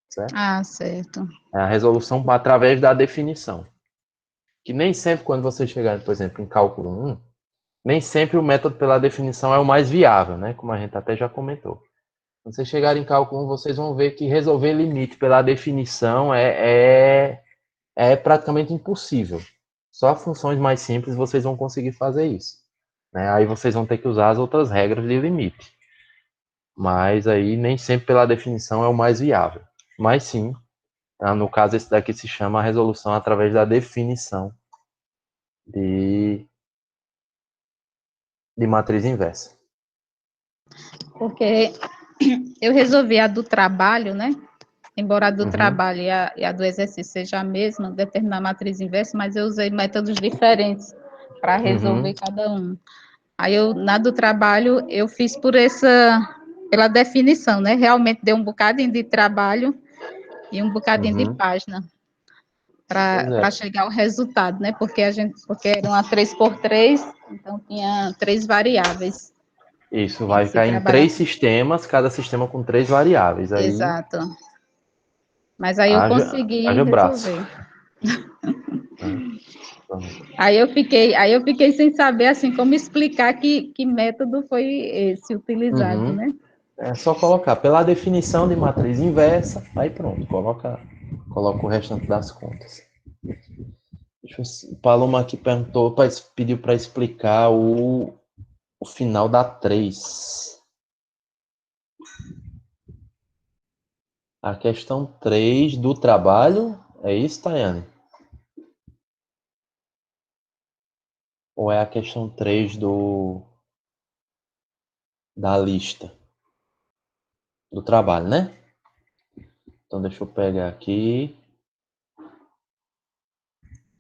certo? Ah, certo. É a resolução através da definição. Que nem sempre, quando você chegar, por exemplo, em cálculo 1, nem sempre o método pela definição é o mais viável, né? Como a gente até já comentou. Quando vocês chegarem em cálculo 1, vocês vão ver que resolver limite pela definição é praticamente impossível. Só funções mais simples vocês vão conseguir fazer isso. Né? Aí vocês vão ter que usar as outras regras de limite. Mas aí nem sempre pela definição é o mais viável. Mas sim, no caso esse daqui se chama a resolução através da definição de matriz inversa. Porque eu resolvi a do trabalho, né? embora a do Uhum. trabalho e a do exercício seja a mesma, determinar a matriz inversa, mas eu usei métodos diferentes para resolver cada um. Aí na do trabalho, eu fiz pela definição, né? Realmente deu um bocadinho de trabalho e um bocadinho de página para chegar ao resultado, né? Porque era uma 3x3, então tinha 3 variáveis. Isso, vai cair em 3 sistemas, cada sistema com 3 variáveis. Aí, exato. Mas aí eu consegui resolver. Aí eu fiquei sem saber assim como explicar que método foi esse utilizado, né? É só colocar pela definição de matriz inversa, aí pronto, coloca o restante das contas. O Paloma aqui pediu para explicar o final da 3. A questão 3 do trabalho, é isso, Tayane? Ou é a questão 3 da lista? Do trabalho, né? Então deixa eu pegar aqui.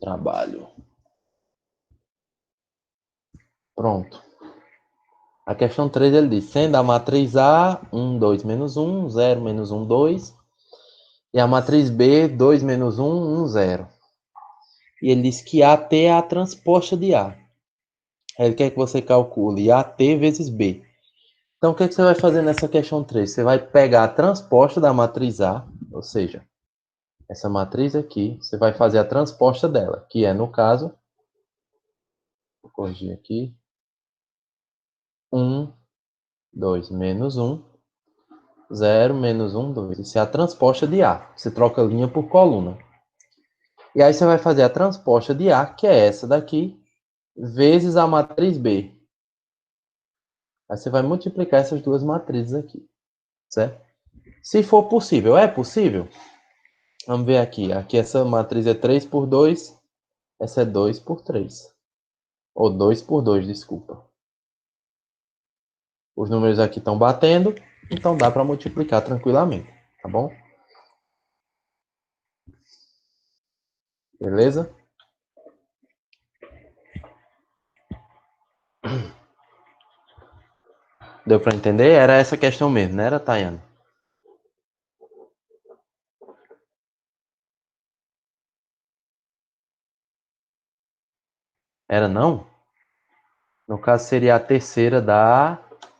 Trabalho. Pronto. A questão 3 ele diz, sendo a matriz A 1, 2, menos 1, 0, menos 1, 2, e a matriz B 2, menos 1, 1, 0. E ele diz que AT é a transposta de A. Ele quer que você calcule AT vezes B. Então, o que você vai fazer nessa questão 3? Você vai pegar a transposta da matriz A, ou seja, essa matriz aqui, você vai fazer a transposta dela, que é, no caso, vou corrigir aqui, 1, 2, menos 1, 0, menos 1, 2. Isso é a transposta de A. Você troca linha por coluna. E aí você vai fazer a transposta de A, que é essa daqui, vezes a matriz B. Aí você vai multiplicar essas duas matrizes aqui, certo? Se for possível, é possível? Vamos ver aqui. Aqui essa matriz é 3 por 2, essa é 2 por 3. Ou 2 por 2, desculpa. Os números aqui estão batendo, então dá para multiplicar tranquilamente, tá bom? Beleza? Deu para entender? Era essa questão mesmo, não era, Tayane? Era não? No caso, seria a terceira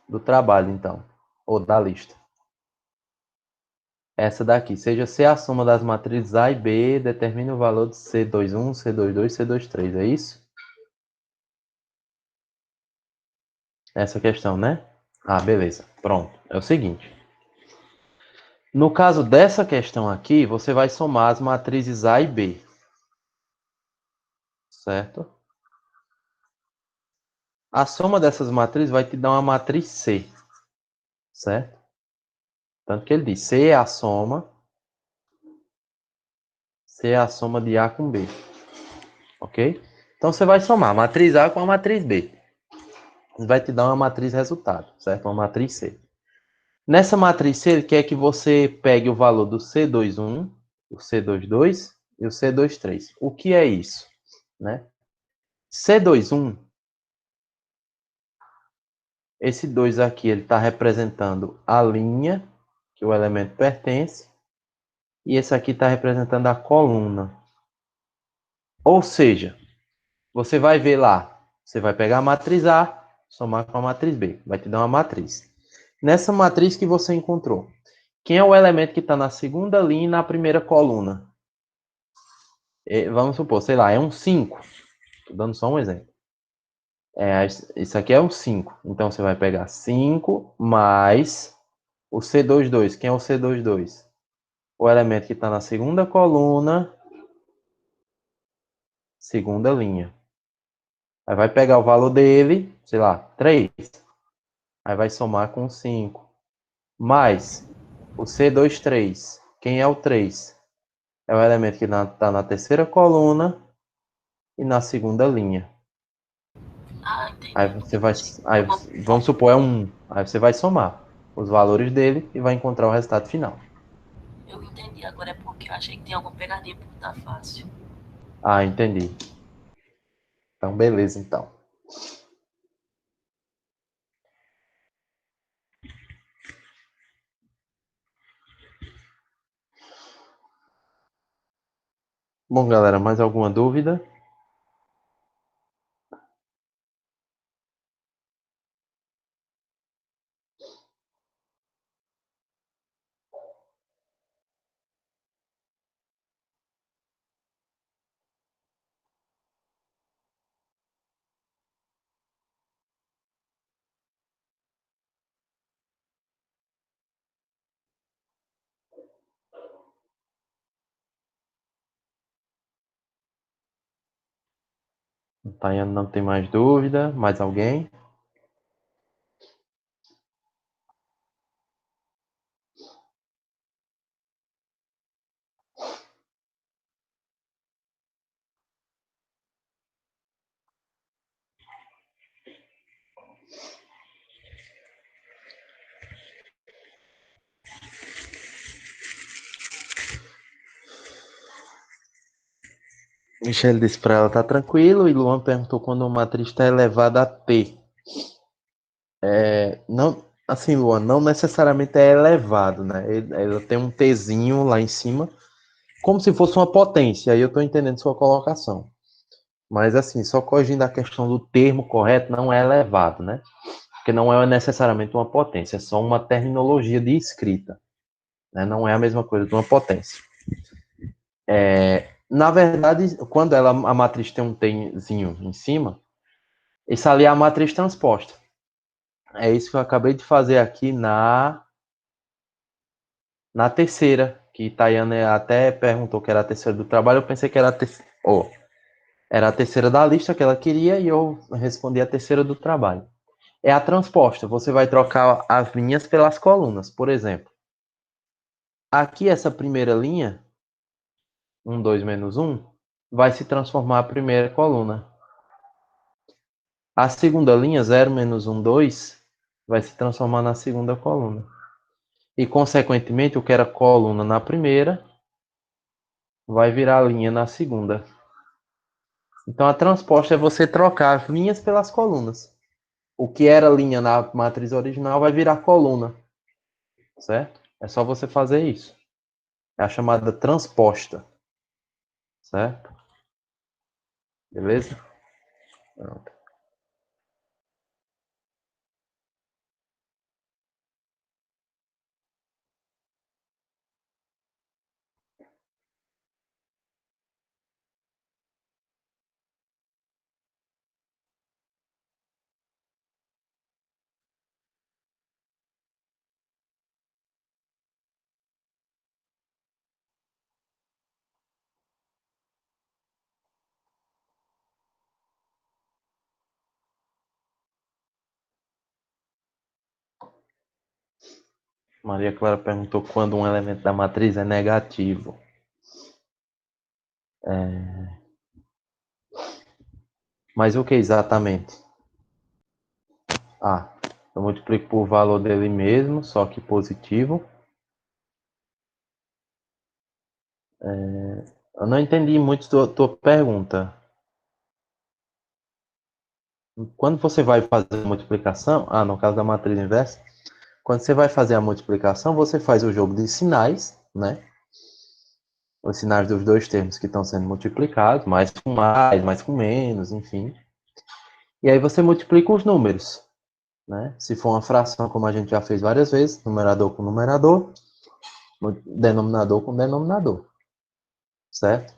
do trabalho, então. Ou da lista. Essa daqui. Seja C a soma das matrizes A e B, determine o valor de C21, C22, C23. É isso? Essa questão, né? Ah, beleza. Pronto. É o seguinte. No caso dessa questão aqui, você vai somar as matrizes A e B. Certo? A soma dessas matrizes vai te dar uma matriz C. Certo? Tanto que ele diz, C é a soma de A com B. Ok? Então você vai somar a matriz A com a matriz B. Vai te dar uma matriz resultado, certo? Uma matriz C. Nessa matriz C, ele quer que você pegue o valor do C21, o C22 e o C23. O que é isso? Né? C21, esse 2 aqui, ele está representando a linha que o elemento pertence, e esse aqui está representando a coluna. Ou seja, você vai ver lá, você vai pegar a matriz A, somar com a matriz B, vai te dar uma matriz. Nessa matriz que você encontrou, quem é o elemento que está na segunda linha e na primeira coluna? Vamos supor, sei lá, é um 5. Estou dando só um exemplo. Isso aqui é um 5. Então você vai pegar 5 mais o C22. Quem é o C22? O elemento que está na segunda coluna, segunda linha. Aí vai pegar o valor dele, sei lá, 3. Aí vai somar com 5. Mais o C23. Quem é o 3? É o elemento que está na terceira coluna e na segunda linha. Aí você vai. Aí, vamos supor, é 1. Aí você vai somar os valores dele e vai encontrar o resultado final. Eu entendi, agora é porque eu achei que tem alguma pegadinha por tá fácil. Ah, entendi. Então, beleza, então. Bom, galera, mais alguma dúvida? Tayane não tem mais dúvida. Mais alguém? Michelle disse para ela tá tranquilo e Luan perguntou quando uma matriz está elevada a T. Não, assim, Luan, não necessariamente é elevado, né? Ela tem um Tzinho lá em cima, como se fosse uma potência. Aí eu estou entendendo sua colocação. Mas assim, só corrigindo a questão do termo correto, não é elevado, né? Porque não é necessariamente uma potência, é só uma terminologia de escrita, né? Não é a mesma coisa de uma potência. Na verdade, quando a matriz tem um Tzinho em cima, isso ali é a matriz transposta. É isso que eu acabei de fazer aqui na terceira, que Tayane até perguntou que era a terceira do trabalho, eu pensei que era era a terceira da lista que ela queria e eu respondi a terceira do trabalho. É a transposta, você vai trocar as linhas pelas colunas, por exemplo. Aqui essa primeira linha, 1, 2, menos 1, vai se transformar a primeira coluna. A segunda linha, 0, menos 1, 2, vai se transformar na segunda coluna. E, consequentemente, o que era coluna na primeira vai virar linha na segunda. Então, a transposta é você trocar as linhas pelas colunas. O que era linha na matriz original vai virar coluna, certo? É só você fazer isso. É a chamada transposta, certo? Beleza? Pronto. Maria Clara perguntou quando um elemento da matriz é negativo. Mas o que exatamente? Ah, eu multiplico por valor dele mesmo, só que positivo. Eu não entendi muito tua pergunta. Quando você vai fazer a multiplicação, no caso da matriz inversa, quando você vai fazer a multiplicação, você faz o jogo de sinais, né? Os sinais dos dois termos que estão sendo multiplicados, mais com menos, enfim. E aí você multiplica os números, né? Se for uma fração, como a gente já fez várias vezes, numerador com numerador, denominador com denominador, certo?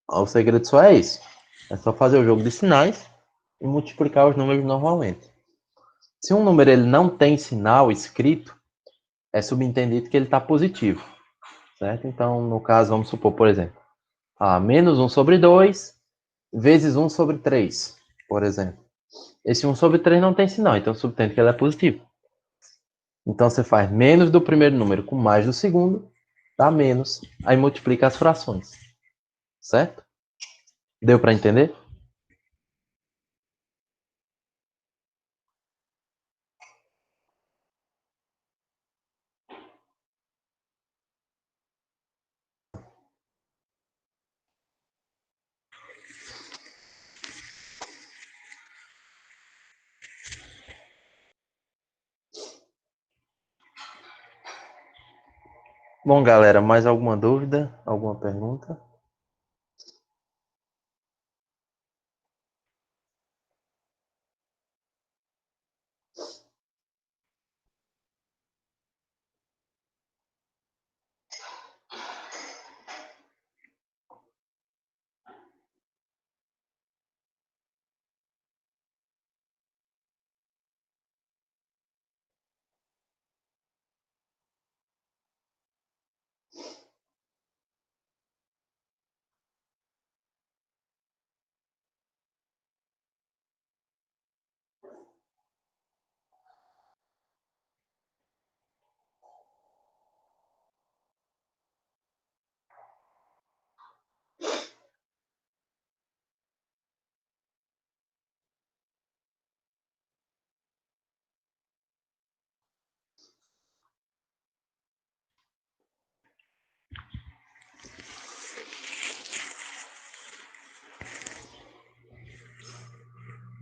O segredo só é isso. É só fazer o jogo de sinais e multiplicar os números normalmente. Se um número ele não tem sinal escrito, é subentendido que ele está positivo, certo? Então, no caso, vamos supor, por exemplo, menos 1 sobre 2 vezes 1 sobre 3, por exemplo. Esse 1 sobre 3 não tem sinal, então subtende que ele é positivo. Então, você faz menos do primeiro número com mais do segundo, dá menos, aí multiplica as frações, certo? Deu para entender? Bom, galera, mais alguma dúvida? Alguma pergunta?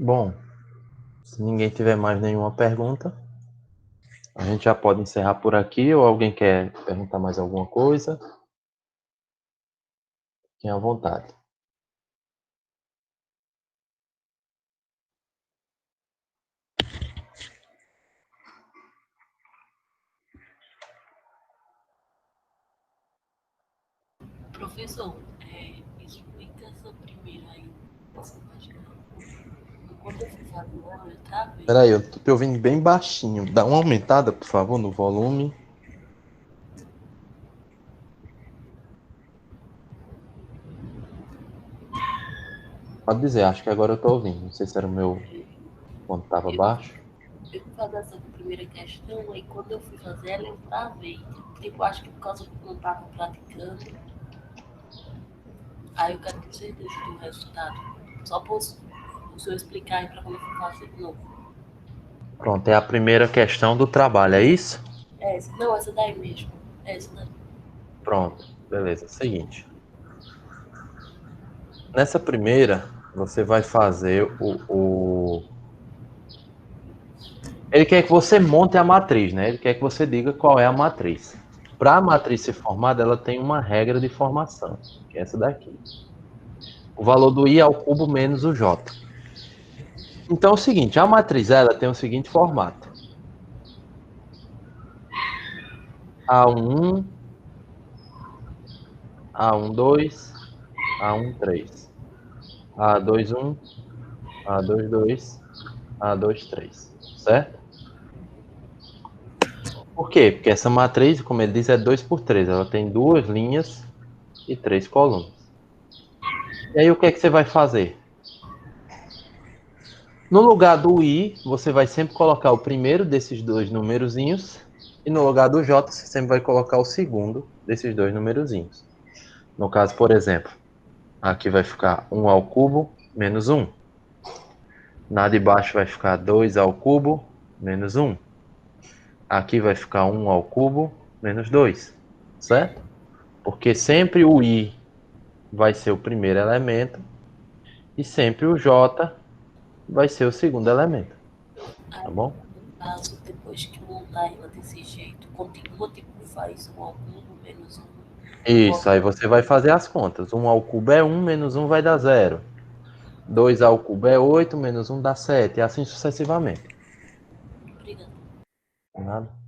Bom, se ninguém tiver mais nenhuma pergunta, a gente já pode encerrar por aqui, ou alguém quer perguntar mais alguma coisa? Fiquem à vontade. Professor, me explica essa primeira aí, essa mágica. Quando eu fui fazer ela, eu travei. Peraí, eu tô te ouvindo bem baixinho. Dá uma aumentada, por favor, no volume. Pode dizer, acho que agora eu tô ouvindo. Não sei se era o meu quando tava Eu, baixo. eu fui fazer essa primeira questão, aí quando eu fui fazer ela, eu travei. Tipo, acho que por causa que eu não tava praticando. Aí eu quero ter certeza do resultado. Só para o senhor explicar aí para quando eu for fazer de novo. Pronto, é a primeira questão do trabalho, é isso? Não, essa daí mesmo. Essa daí. Pronto, beleza. Seguinte. Nessa primeira, você vai fazer Ele quer que você monte a matriz, né? Ele quer que você diga qual é a matriz. Para a matriz ser formada, ela tem uma regra de formação, que é essa daqui. O valor do i ao cubo menos o j. Então é o seguinte, a matriz ela tem o seguinte formato. A1, A12, A13, A21, A22, A23, certo? Por quê? Porque essa matriz, como ele diz, é 2 por 3. Ela tem duas linhas e três colunas. E aí o que é que você vai fazer? No lugar do i, você vai sempre colocar o primeiro desses dois numerozinhos. E no lugar do j, você sempre vai colocar o segundo desses dois numerozinhos. No caso, por exemplo, aqui vai ficar 1 ao cubo menos 1. Na de baixo vai ficar 2 ao cubo menos 1. Aqui vai ficar 1 ao cubo menos 2. Certo? Porque sempre o i vai ser o primeiro elemento e sempre o j vai ser o segundo elemento. Tá Aí, bom? no caso, depois que montar ela desse jeito, continua, tipo, faz um ao cubo menos um. Isso, aí você vai fazer as contas. 1 ao cubo é 1, menos 1 vai dar 0. 2 ao cubo é 8, menos 1 dá 7, e assim sucessivamente. Obrigado. Nada.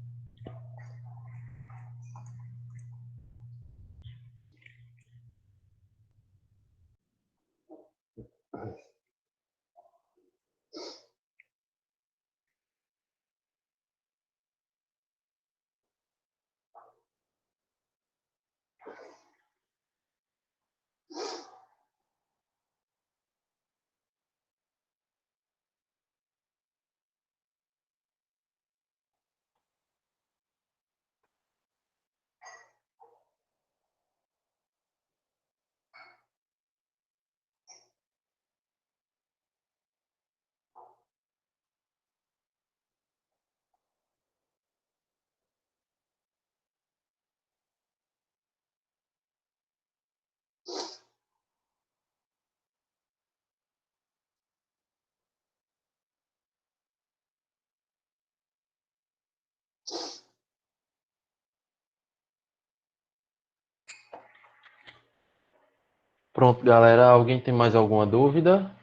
Pronto, galera. Alguém tem mais alguma dúvida?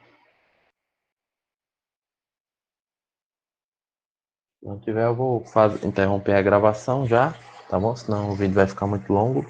Se não tiver, eu vou interromper a gravação já, tá bom? Senão o vídeo vai ficar muito longo.